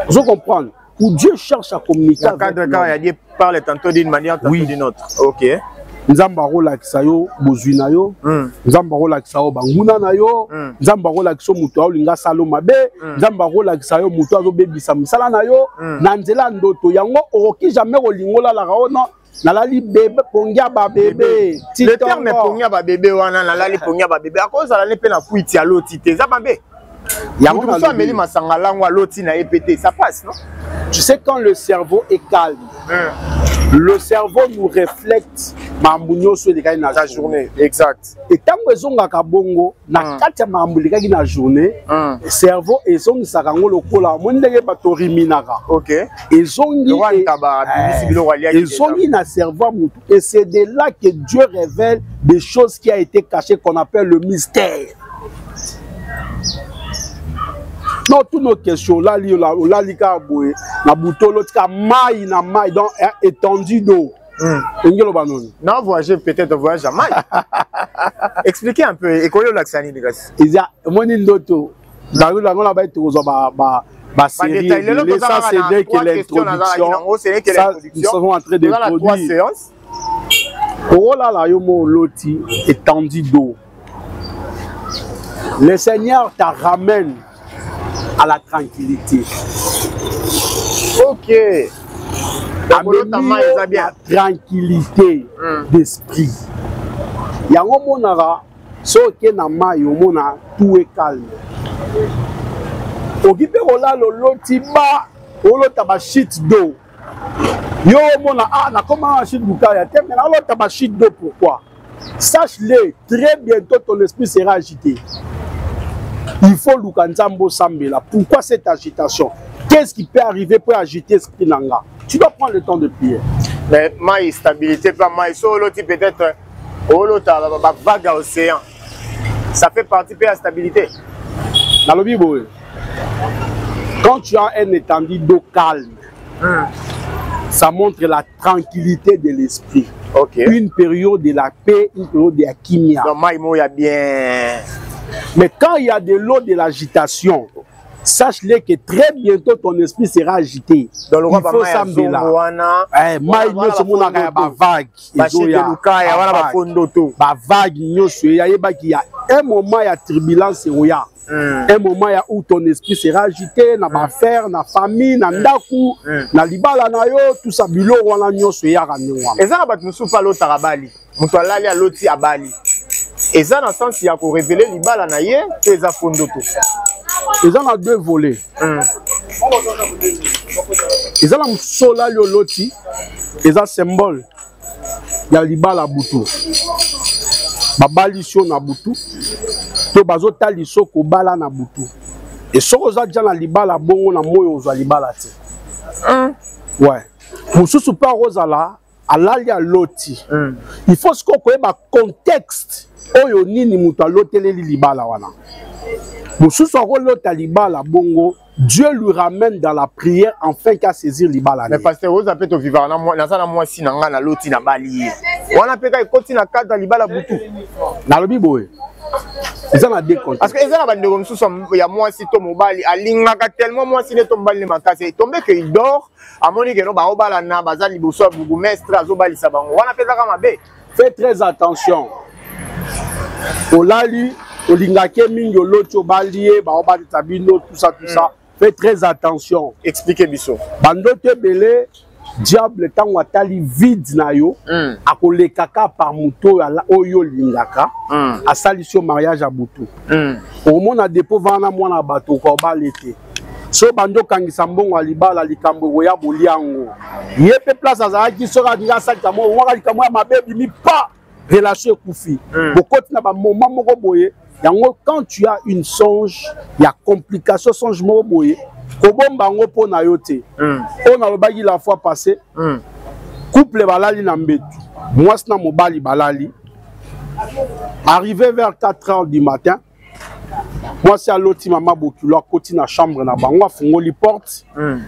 Vous comprenez? Où Dieu cherche à communiquer avec l'homme. Quand Dieu parle tantôt d'une manière, tantôt d'une autre. Ok. Nzamba rola kisayo bozwina yo nzamba rola kisayo banguna na yo nzamba rola kiso mutu alinga salo mabe nzamba rola kisayo mutu azobebisa misala na yo na nzela ndoto yango okoki jamais kolingola la raona nalali bébé pongia ba bébé le terme pongia ba bébé wana nalali pongia ba bébé akoza la ne pe na fuiti ya loti te za mabe yango na meli masanga lango loti na EPT ça passe non? Tu sais quand le cerveau est calme le cerveau nous reflète mambounyo sur la journée. Exact. Et tant que zonga kabongo na katia mamboulika ki na journée, le cerveau et zongi sakango lokola mondenge batori minaka. OK. Et zongi na cerveau mutu. Et c'est de là que Dieu révèle des choses qui a été cachées qu'on appelle le mystère. Non, toutes nos questions, là, na boutolo, maï, na maï, dans étendue d'eau. Non, voyager peut-être voyage à maï. Expliquez un peu, écoutez l'accent, les gars. Il y a mon indoto. Dans le lagon là-bas, tu as série. Ça, c'est dès que l'introduction. Ça, nous sommes en train de produire. Oh là là, yomo loti, étendue d'eau. Le Seigneur te ramène à la tranquillité. Ok. La tranquillité d'esprit. Il y a un moment où tout est calme. Au Guibé, on a l'otiba, on a shit d'eau. Yo, on a comment un shit d'eau. Mais on a shit d'eau. Pourquoi? Sache-le, très bientôt ton esprit sera agité. Il faut l'oukanzambo sambela. Pourquoi cette agitation? Qu'est-ce qui peut arriver pour agiter l'esprit nanga? Tu dois prendre le temps de prier. Mais ma stabilité, pas ma solo, peut-être vague à océan. Ça fait partie de la stabilité. Dans le Bible, quand tu as un étendue d'eau calme, ça montre la tranquillité de l'esprit. Okay. Une période de la paix, une période de la kimia. Non, il y a bien. Mais quand il y a de l'eau de l'agitation, sache-le que très bientôt ton esprit sera agité. Dans le il faut s'embêter. Il y a un moment, il y a turbulence. Un moment où ton esprit sera agité, na affaire, na famille, na ndaku, na libala na yo, tout ça bilo wana nyoso ya kanwa. Eza ba tnusu pa lo tarabali. Muto alali a loti abali. Eza na sens ya ko révéler libala na ye, eza fondoto. Eza na deux volets. Eza na msola yo loti, eza symbole ya libala butu. Babali sio na butu. To bazota liso ko bala na butu. Et soko za dja na libala bongo na moyo ozwa libala te. Ouais. Mususu pa rozala alali a loti. Il faut ce qu'on connaît ba contexte oyo nini mutu aloteleli libala wana. Mosusu akolo talibala bongo, Dieu lui ramène dans la prière afin qu'à saisir libala. Mais pasteur, vous avez peut vivre na moi si na na loti na bali. On a peut ka koti na kata libala butu. Na lobi boye. Ils en a des comptes. Parce que ils en a bande comme sous il y a moi si to mobali alinga ka tellement moi si ne tombe le makase tombe que il dort à moni que no ba obala na bazali boso bugu mestre azobali sabango. On a peut ka mabe. Fais très attention. Olali olingake mingi oloti obalié ba obali tabino tout ça. Fais très attention. Expliquez biso. Bandote belé diable tango atali vide na yo akolekaka par moto oyo lingaka asalisio mariage à butu. Au mona dépôt vana mwana bato ko balete. So bando kangisa mbongo alibala likambo ya boliango. Yepe place azaki soka dinga salta mo waka likambo ya mabebi mi pa relation kufi. Bokoti na ba moment moko boye. Yango quand tu as une songe, il y a complication songe moko boye. Kobomba ngo po na yote. On a lobaki la fois passée. Couple balali na mbetu. Moi na mobali balali. Arrivé vers 4h du matin. Moi c'est à l'autre maman bokilo koti na chambre na bango afungoli porte.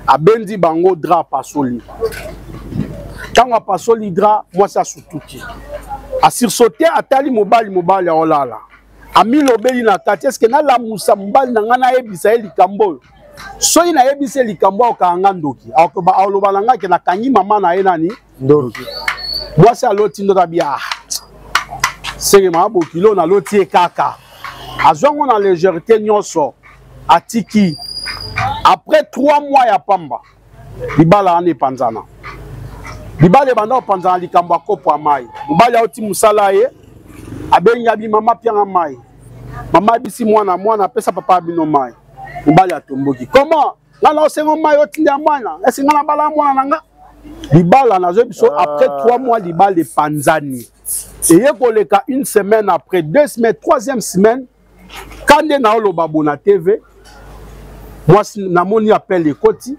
Abendi bango drap pasoli. Quand on pasoli drap, moi c'est sutuki. A sursauter atali mobali olala. Ami lobeli na kati est-ce que na la musa mobali na ngana ebisa likambo. So ina ebise likambo okanga ndoki akoba alobalanga ke na kanyi mama na enani ndoki moi c'est l'autre ndota bia c'est ma bokilo na loti kaka azongo na légèreté nyonso atiki après 3 mois ya pamba libala ane panzana libala banda panzana likambo akopo amai libala oti musala ye abenya bi mama pianga mai mama bisi mwana pesa papa bino mai Mbali atomboki. Comment? Là c'est mon maillot tindiamana. Est-ce que na bala mwana nanga? Libala na biso après 3 mois libala de Panzani. Et yekoleka une semaine après 2 semaines 3e semaine quand na oloba bona TV moi na moni appelle les koti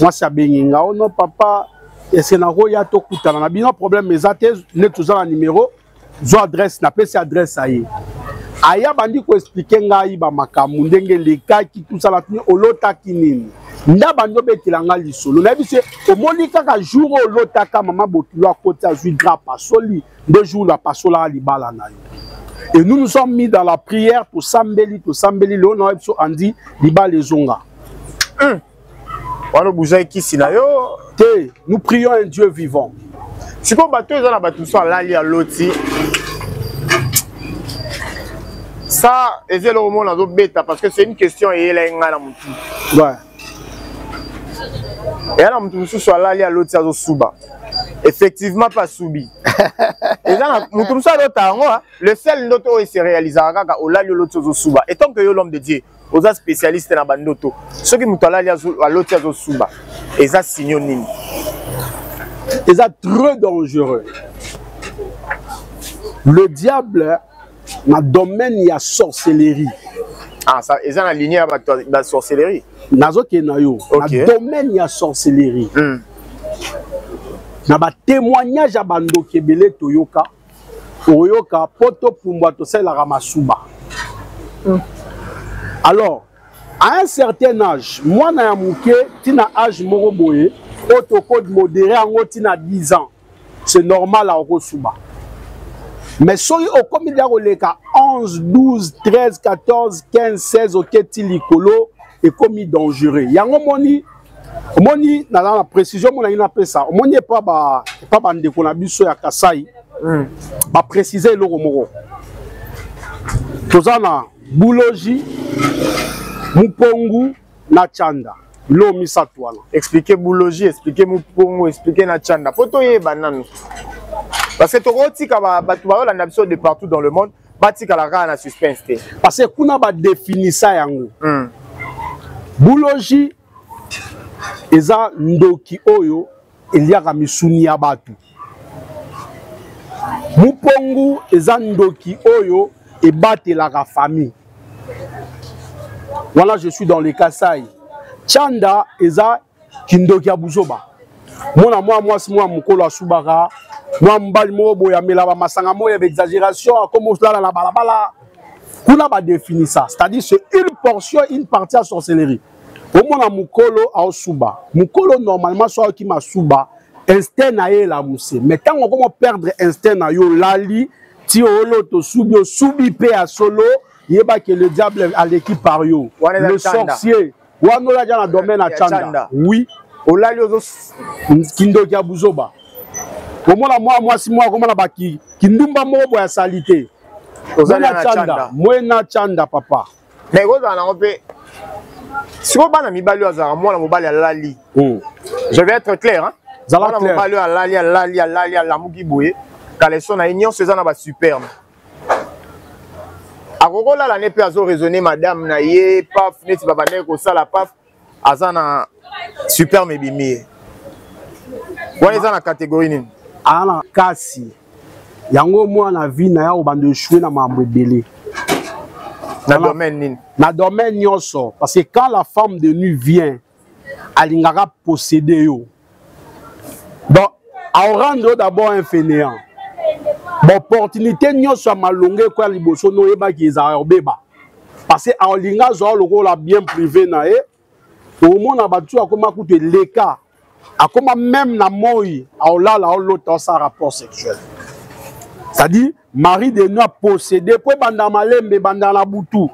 moi ça benginga non papa est-ce na roya to kutana na bino problème mes athèses ne toujours un numéro zo adresse na pesi adresse aye. Aya bandi ko expliquer ngai ba makamu ndenge lekaki tout ça la tuni olota kinini nda bando betilanga lisolo na bise omoni kaka jour olota ka mama bokilo akoti azui grâce pasoli 2 jours la pasola libala na yo. Et nous sommes mis dans la prière pour sambeli le on a so andi libala zonga. Wano bouja ki sinayo te nous prions un Dieu vivant. Siko bato ezana bato so alali aloti. Ça, c'est le moment dans bêta parce que c'est une question et elle est en ouais. Et là, on soit là, à l'autre, ça souba. Effectivement, pas soubi. Et là, le seul noto est réalisé à l'autre, souba. Et tant que l'homme de Dieu, aux spécialistes dans la bandoto, ceux qui m'ont allé à l'autre, souba. Et ça, signonine. Et ça, très dangereux. Le diable, dans le domaine, il y a sorcellerie. Ah, ça, ils ont aligné avec la sorcellerie. Dans le domaine, il y a sorcellerie. Dans le témoignage à Bando Kebele Toyoka, Oyoka, Poto Pumbato, c'est la Ramasuba. Alors, à un certain âge, moi, na mouké, tina âge moroboye, autocode modéré, en haut, tina 10 ans. C'est normal à Orosuba. Mais si au comité de 11, 12, 13, 14, 15, 16, ok, tilikolo et commis dangereux. Il y a un moni, dans la précision, on a une appel ça. On n'est pas bandé qu'on a vu sur la Kassai. Va préciser le romoro. Tozana, Boulogi, Mupongu, Nachanda. L'eau misatouana. Expliquez Boulogi, expliquez Mupongu, expliquez Nachanda. Photo yé banane. Parce que tu as de partout dans le monde, tu as suspense. Parce que tu as défini ça. Boulogi, eza ndoki oyo, il y a misuni abatu. Mupongu, eza ndoki oyo, et bate la famille. Voilà, je suis dans les Kassai. Chanda, eza kindoki abuzoba. Moi, c'est moi, Mukolo Subara. Moi, mbali mo boya mela ba masanga mo ya exagération comme cela la balabala. Kuna ba définir ça, c'est-à-dire c'est une portion, une partie à sorcellerie. Au moins mukolo a suba. Mukolo normalement soit qui ma suba, instinct na ye la mousse. Mais quand on commence perdre instinct na yo lali, ti olo to subi pe a solo, yeba que le diable à l'équipe par yo. Le sorcier, wano la dans le domaine à Chanda. Oui. Olali ozo kindo kia buzoba. Au moins moi si moi comment la baki kindumba mobo ya salité. Ozana Chanda, Mwena Chanda papa. Mais ozana ope si on bana mibali azara moi la mobali alali. Je vais être clair hein. Zala clair. Mobali alali la muki boye. Kaleson na union sezana ba superbe. Akoko la l'année pe azo raisonner madame na ye paf neti baba ne ko sala paf azana superbe bimi. Wala ezana catégorie nini? Ana kasi. Yango moi na vie na ya obande chouer na mambo belé. Na domaine nini? Na domaine nyonso parce que quand la femme de nuit vient, alingara posséder yo. Donc à rendre d'abord un fainéant. Bon opportunité nyonso à malongé quoi liboso no yeba ki za obeba. Parce que en linga zo loko la bien privé na e au monde na batu akoma kutu leka akoma même na moi aola la l'autre sa rapport sexuel. C'est-à-dire mari de nous a possédé pour banda malembe banda la butu.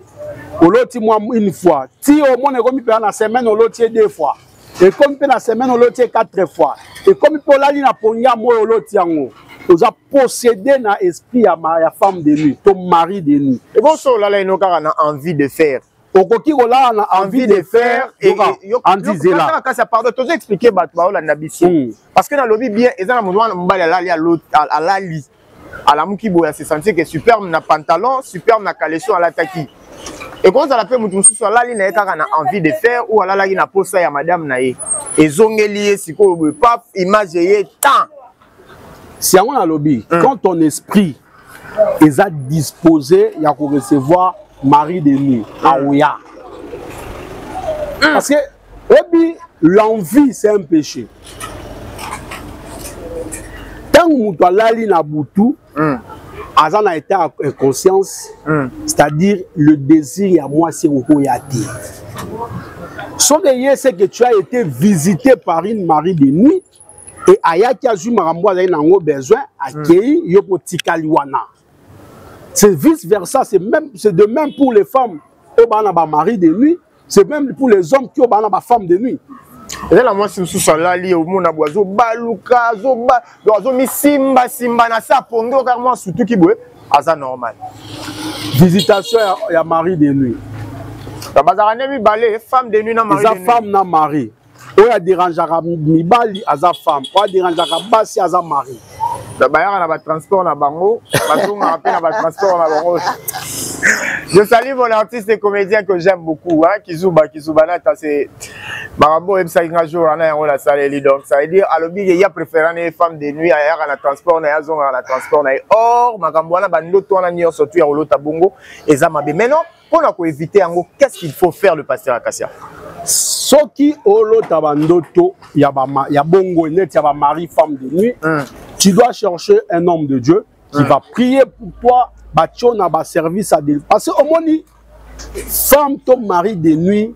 Oloti moi une fois. Si au monde comme peut na semaine oloti deux fois. Et comme peut la semaine oloti quatre fois. Et comme peut la li na ponya moi oloti yango. Vous a possédé na esprit à ma femme de nuit, ton mari de nuit. Et bon so là ino kaka na envie de faire. Okoki ko la na envie de faire et en disait là. Quand ça pardon, tu as expliqué ba la nabiso. Parce que dans le lobby bien, ezana mwana mbala la li à l'autre à la li. À la muki boya se sentir que superbe na pantalon, superbe na caleçon à l'attaki. Et quand ça la fait mutu so la li na kaka na envie de faire ou ala la na posa ya madame na ye. Ezongeli siko pap image ye tant. Si on a lobby, quand ton esprit est disposé, il y a pour recevoir mari de nuit, aouya. Parce que l'envie, c'est un péché. Tant que tu as l'ali na boutou, Azan a été en conscience, c'est-à-dire le désir à moi, c'est au koyati. Ce que tu as été visité par une mari de nuit, et ayaki azu marambo a besoin accueillir yopo tikaliwana. C'est vice versa, c'est de même pour les femmes au bana ba mari de nuit, c'est même pour les hommes qui au bana ba femme de nuit. Et là moi si sous là li au mona boazo baluka zo ba dozo mi simba na sa pondo car moi surtout qui boue asa normal. Visitation ya mari de nuit. Ta bazarane mi balé femme de nuit na mari. Sa femme na mari. Oya dérangeara mibali aza femme, oya dérangeara basi aza mari. Da bayara na ba transport na bango, bazonga rapé na ba transport na bango. Je salue mon artiste et comédien que j'aime beaucoup, hein, Kizuba Nata, c'est Marabo et Msaïnga jour on a la salle donc ça veut dire à l'objet il y a préféré les femmes de nuit à la transport na zone à la transport na or Makambwana bando to na nyo surtout ya olota bongo et zamabe. Maintenant pour na ko éviter en qu'est-ce qu'il faut faire le pasteur Acacia? Soki olota bandoto ya bongo net ya ba mari femme de nuit, tu dois chercher un homme de Dieu qui va prier pour toi. Bachon a ba service à des parce que au moins femme ton mari de nuit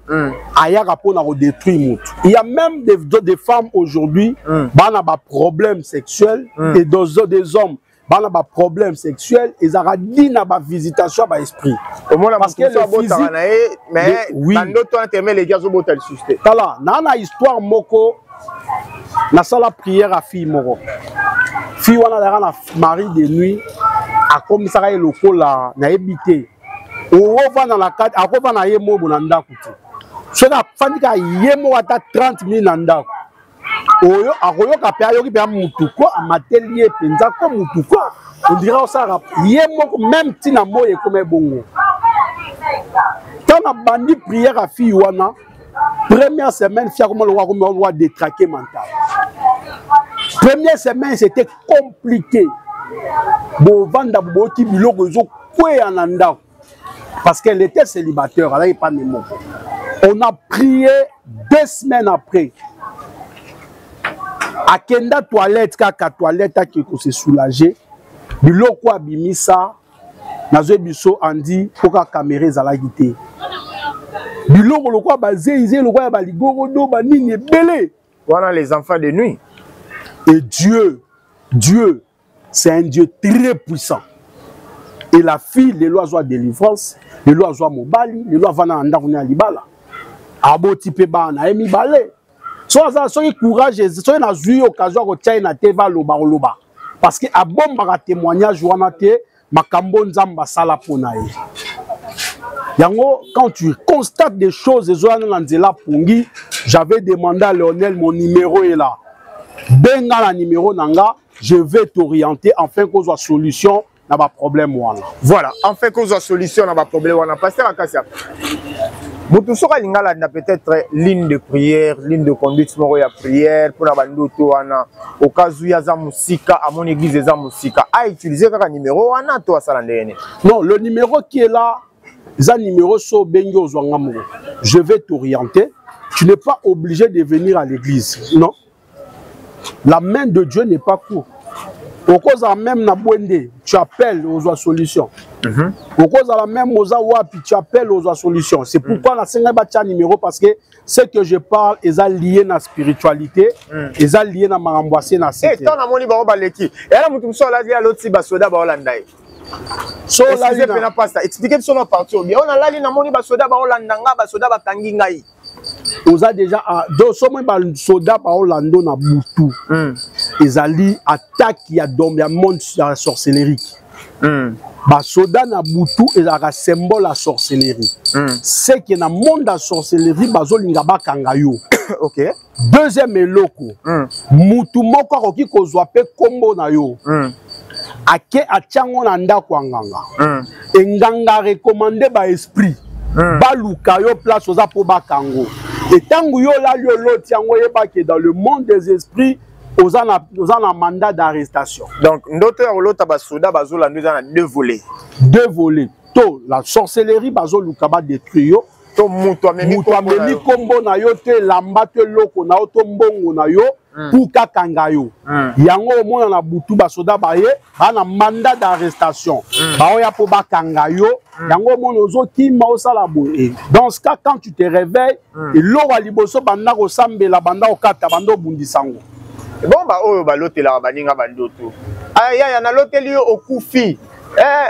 aya rapona au détruire. Il y a même des femmes aujourd'hui bana ba problème sexuel et des hommes bana ba problème sexuel et ça dit na ba visitation ba esprit parce que le physique mais bando toi t'aimer les gars au botal susté voilà na histoire moko na sala prière à fille moko fille wana na mari de nuit a comme ça le lokola na ebité o va dans la carte a ko va na yemo bonanda kuti so na fandika yemo ata 30 000 nanda oyo akoyo kapya yo ki pe mutuko amatelier penza ko mutuko on dirait ça yemo même tina moye comme bongo quand on a bandi prière à fille wana première semaine fia comment le roi détraquer mental. Première semaine c'était compliqué. Bon vanda boti biloko zo kwe ananda parce qu'elle était célibataire, elle n'avait pas de mots. On a prié 2 semaines après. À Kenda toilette kaka toilette qui se soulager. Biloko abimisa Nazo biso andi poka caméra za guité. Biloko lokwa bazeize lokwa ba ligoro do ba nini belé. Voilà les enfants de nuit. Et Dieu, c'est un Dieu très puissant. Et la fille, les lois de délivrance, les lois de mobali, les lois vana andavuna libala. Abo type ba na emi balé. So courage, so na zui occasion ko tia na teva loba loba. Parce que abomba ka témoignage wana te makambo nzamba sala pona ye. Yango, quand tu constates des choses, j'avais demandé à Lionel, mon numéro est là. Benga la numéro nanga, je vais t'orienter afin qu'on soit solution na ba problème wana. Voilà, afin qu'on soit solution na ba problème wana. Pasteur Akasia. Mutusoka lingala na peut-être ligne de prière, ligne de conduite moro ya prière pour na bandoto wana. Au cas où ya za musika à mon église za musika a utiliser kaka numéro wana to asala ndene. Non, le numéro qui est là, za numéro so bengo zwangamoro. Je vais t'orienter. Tu n'es pas obligé de venir à l'église. Non. La main de Dieu n'est pas courte. Au cause de la même Nabwende, tu appelles aux solutions. Au cause de la même Ozawapi, tu appelles aux solutions. C'est pourquoi la Sengabatia numéro, parce que ce que je parle est lié à la spiritualité, est lié à la maramboissée. Et tant à mon niveau, baleki. Et là, nous sommes là, l'autre basoda baolandai. So là, il y a pas ça. Expliquez sur notre partie. On a là, il y a mon basoda baolandanga, basoda batangingai. On a déjà deux soldats par Orlando na Boutou. Ils allaient attaquer à Dom, ya monde sur la sorcellerie. Ba soldats na Boutou ils a symbole la sorcellerie. C'est que na monde la sorcellerie bazo lingaba kangayo. OK. Deuxième eloko. Mutu moko koki kozwa pe kombo na yo. Ake atiango na ndako nganga. Enganga recommandé ba esprit. Baluka yo place aux apoba kango. Et tango yo la yo loti yango yeba que dans le monde des esprits aux en mandat d'arrestation. Donc d'autres l'autre basoda bazola nous en a deux volets. Deux volets. To la sorcellerie bazo lukaba détruire. To muto amemi kombo na yo te lamba te loko na yo to mbongo na yo pour kakanga yo. Yango mona na butu basoda baye bana mandat d'arrestation. Ba oya po bakanga yo. Yango mona zo kima osala boye. Dans ce cas quand tu te réveilles et lo wa liboso banda ko sambela banda okata bando bundisango. Bon ba oyo ba lotela baninga bandoto. Aya ya na loteli yo okufi.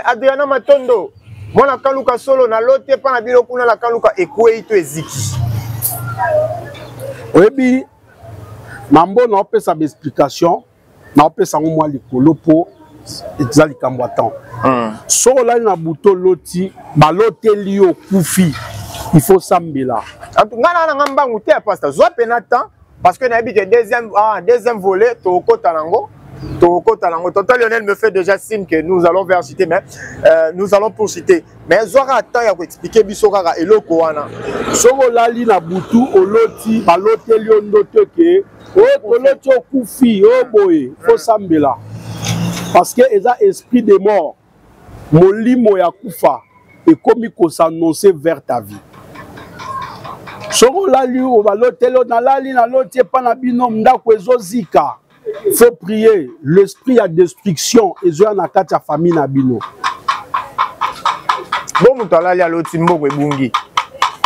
Adriana Matondo. Mwana kaluka solo na lote pa na bilo kuna la kaluka ekwe ito eziki. Oyebi mambo na opesa ba explication na opesa ngomwa likolo po ezali kambwatan. Solo la na buto loti ba loteli yo kufi. Il faut sambela. Ngana na ngamba ngute ya pasteur zo penata parce que na habite deuxième volet to kota nango. Tonton Lionel me fait déjà signe que nous allons vers citer, mais nous allons pour citer. Mais Zora attend à expliquer Bisokara et Loko wana. Soko lali na butu oloti balote liondo teke oloti okufi oboye faut sambela parce que eza esprit de mort molimo ya kufa et comme ko s'annoncer vers ta vie. Soko lali o balote lo na lali na loti pa na bino ndako ezozika. Il faut prier. L'esprit a destruction. Et je suis en ta famille nabino. Bon, tu as allé l'autre timbo et bungi.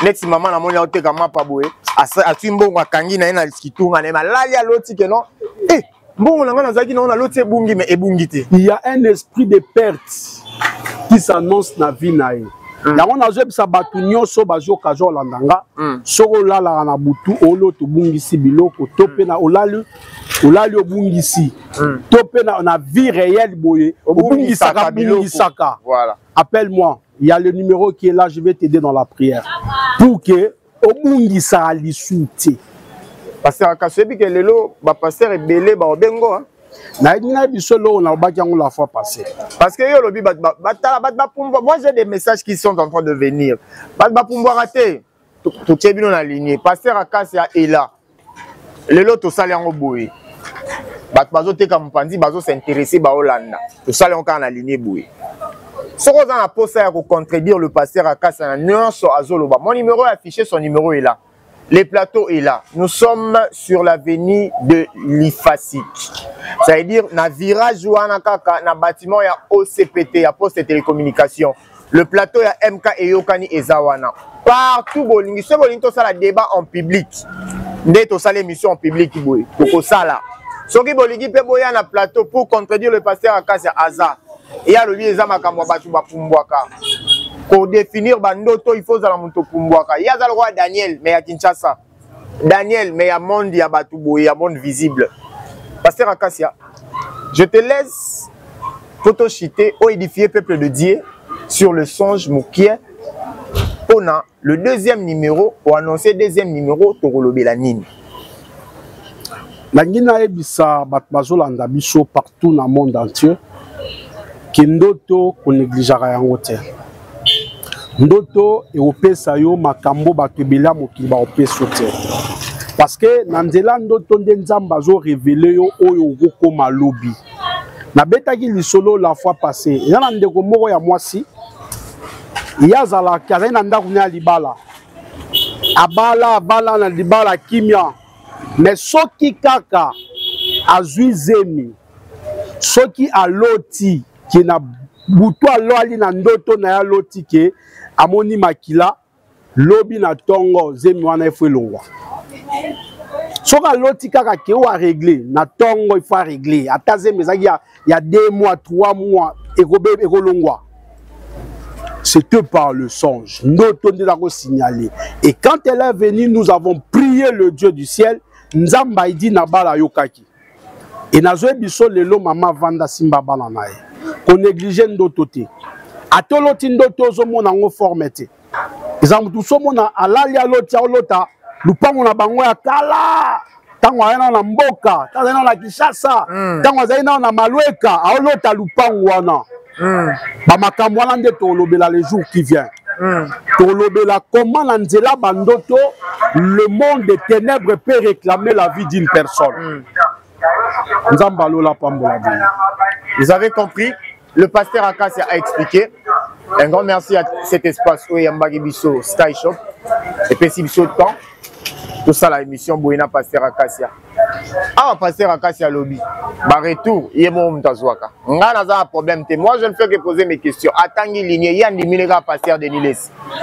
Next maman na moni a ote kama pa boye. A timbo wa kangi na ena skitunga ne malali a l'autre que non. Eh, bon on a zaki na l'autre bungi mais ebungite. Il y a un esprit de perte qui s'annonce na vie nae. Yango na zo bisa batu nyonso bazo kajo landanga. Soko lala na butu olo to bungisi biloko tope na olali obungisi. Tope na vie réelle boye. Obungisaka bungisaka. Voilà. Appelle-moi. Il y a le numéro qui est là, je vais t'aider dans la prière. Pour que obungisa lisuti. Pasteur Akasebi que lelo ba pasteur ebele ba obengo hein. Na bisolo na bakiango la fois passée. Parce que yo lobi moi j'ai des messages qui sont en train de venir. Ba pumbo raté. To tebino na ligne. Pasteur Akasia est là. Lelo to sali yango boye. Bazo teka mpanzi bazo s'intéresser ba Hollanda. To sali encore na ligne boye. Ce qu'on a posé à contredire le pasteur Akasia na nuance azoloba. Mon numéro est affiché, son numéro est là. Le plateau est là. Nous sommes sur l'avenue de l'IFASIC. Ça veut dire, na virage wana kaka, na bâtiment ya OCPT, ya Poste et Télécommunications. Le plateau ya MK Eyokani Ezawana. Partout, bolingi, ce bolingi to sala débat en public. Nde to sala émission en public boy. Koko sala. Soki bolingi pe boya na plateau pour contredire le pasteur Akasia Aza. Et ya lobi eza makambo batu ba pumbwaka. Pour définir bandoto, il faut zala muto pumbwaka. Il y a le roi Daniel, mais à Kinshasa. Daniel, mais il y a monde, il y a Batoubo, il y a monde visible. Pasteur Akasia, je te laisse photochiter ou édifier peuple de Dieu sur le songe Moukier. On a le deuxième numéro, pour annoncer deuxième numéro, Torolo Belanine. La Guinée Bisa Batbazolanda Biso partout dans le monde entier. Kindoto qu'on négligera en hôtel. Ndoto et opesa yo makambo batubila mokili ba opesa te parce que nanzela ndoto ndenzamba zo révéler yo oyo goko malobi na betaki lisolo la fois passée yana ndeko moko ya mwasi yazala karena ndaku nya libala abala na libala kimia mais soki kaka azui zemi soki aloti ki na butu aloli na ndoto na ya loti ke amoni makila lobi na tongo zemi wana efwe longwa soka loti kaka ke wa régler na tongo il faut régler ata zemi zaki ya 2 mois 3 mois ekolongwa c'est que par le songe ndoto ndeza ko signaler et quand elle est venue nous avons prié le Dieu du ciel nzamba idi na bala yokaki et nazo biso lelo mama vanda simba bala nae ko négliger ndoto te atoloti ndoto zo mona ngo formete exemple tout so mona alali aloti alota lupango na bango ya kala tango ayana na mboka tango na Kinshasa tango azayina na Malweka alota lupango wana ba makambo wana nde tolobela les jours qui viennent tolobela comment na nzela bandoto le monde des ténèbres peut réclamer la vie d'une personne. Vous avez compris? Le pasteur Akasia a expliqué. Un grand merci à cet espace où Yambagi Bisso Sky Shop et puis si Bisso de temps. Tout ça la émission Bouina Pasteur Akasia. Ah, Pasteur Akasia Lobby. Bah retour, il est bon m'tazouaka. Ngana za un problème. Moi je ne fais que poser mes questions. Atangi ligne, y a des milliers Pasteur de Niles.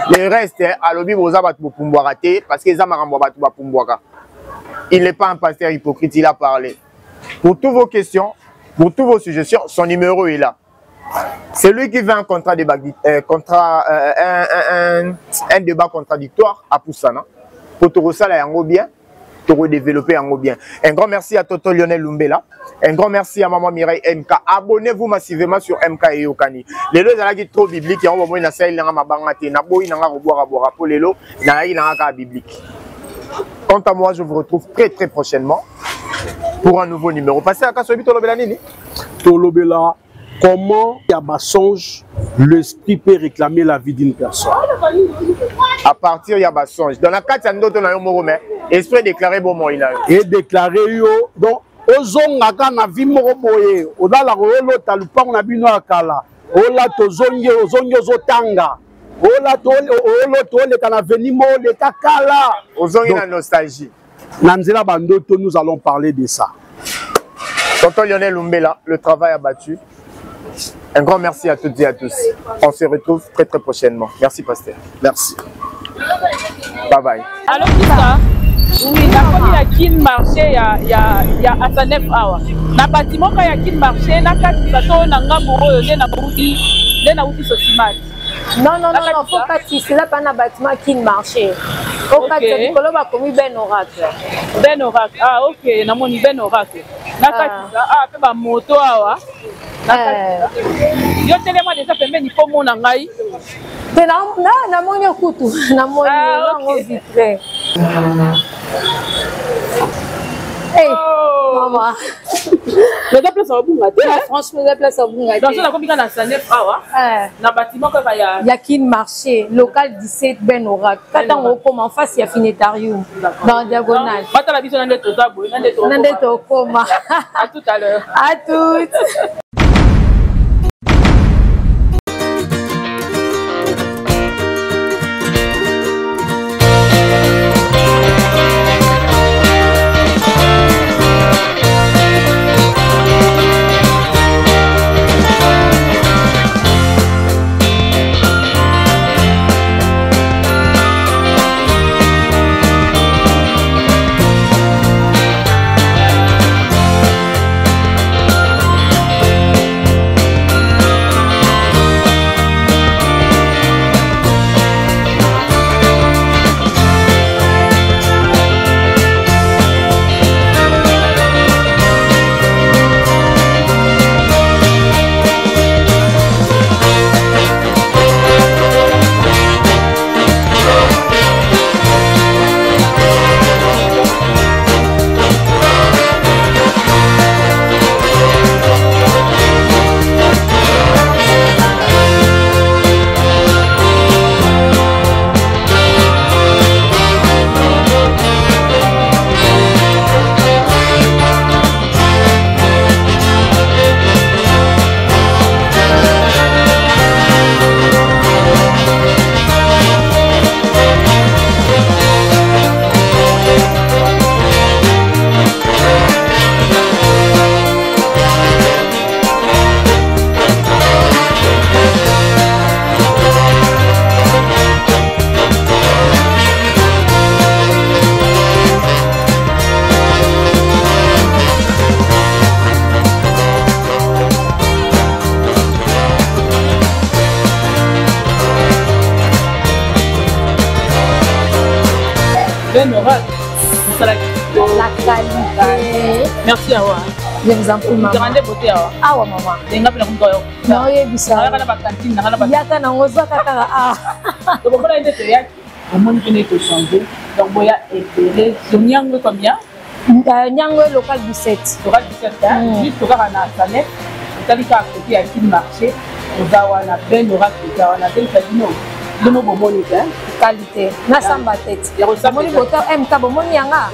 Le reste, à Lobby boza bat poumbouarate parce que Zamarambo bat poumbouaka. Il n'est pas un pasteur hypocrite, il a parlé. Pour toutes vos questions, pour toutes vos suggestions, son numéro est là. C'est lui qui veut un contrat de un débat contradictoire à Poussana. Pour tout ça, là, bien, pour redévelopper bien. Un grand merci à Toto Lionel Lumbela. Un grand merci à Maman Mireille MK. Abonnez-vous massivement sur MK Eyokani. Les deux sont trop bibliques. Il y a un moment où il y a un biblique. Quant à moi, je vous retrouve très très prochainement pour un nouveau numéro. Passez à Kassobi Tolobela Nini. Tolobela, comment il y a un songe, l'esprit peut réclamer la vie d'une personne. À partir il y a un songe. Dans la carte, il y a un autre esprit déclaré bon mot. Et déclaré yo. Donc, ozonga na vie moko boye. Odala roelo talupa on a bino akala. Ola tozonge ozonge ozotanga. Ola tole kana veni mo le kakala. Ozonge na nostalgie. Nanzela bandoto nous allons parler de ça. Tonton Lionel Lumbela, le travail abattu. Un grand merci à toutes et à tous. On se retrouve très très prochainement. Merci pasteur. Merci. Bye bye. Alors tout ça, oui, na komi ya kin marché ya Asanef Awa. Na bâtiment ka ya kin marché na kati bato na ngambo oyo nde na uti sosimati. Non, faut pas c'est là pas na bâtiment kin marché. Au cas de kolo ba komi Ben Oracle. Ben Oracle. Ah OK, na moni Ben Oracle. Na kati pe ba moto awa. Yo telema déjà pembeni po mona ngai. Na moni kutu, na moni ngo vitre. Hey, maman. Le déplace au bunga. Franchement, le déplace au bunga. Dans ça combien na Sanef Awa? Na bâtiment ka ya kin marché local 17 Ben Oracle. Quand on comme en face il y a Finetarium dans diagonale. Bata la biso nande toza boy, nande to koma. À tout à l'heure. À toutes. Ben oracle. La qualité. Merci à toi. Je vous en prie, maman. Grande beauté. Ah ouais, maman. Non, il y a du ça. Il y a ta nango, ça kaka. Ah. Donc on va essayer. Au moins qu'on est changé. Donc on va essayer. Le Nyango combien? Nyango local 17. Local 17. Juste au cas où on a ça net. On a dit qu'à côté à qui marché. On a ben oracle. On a ben casino. Le mot bon Qualité. Na samba tête. Moni boto MK bomoni yanga.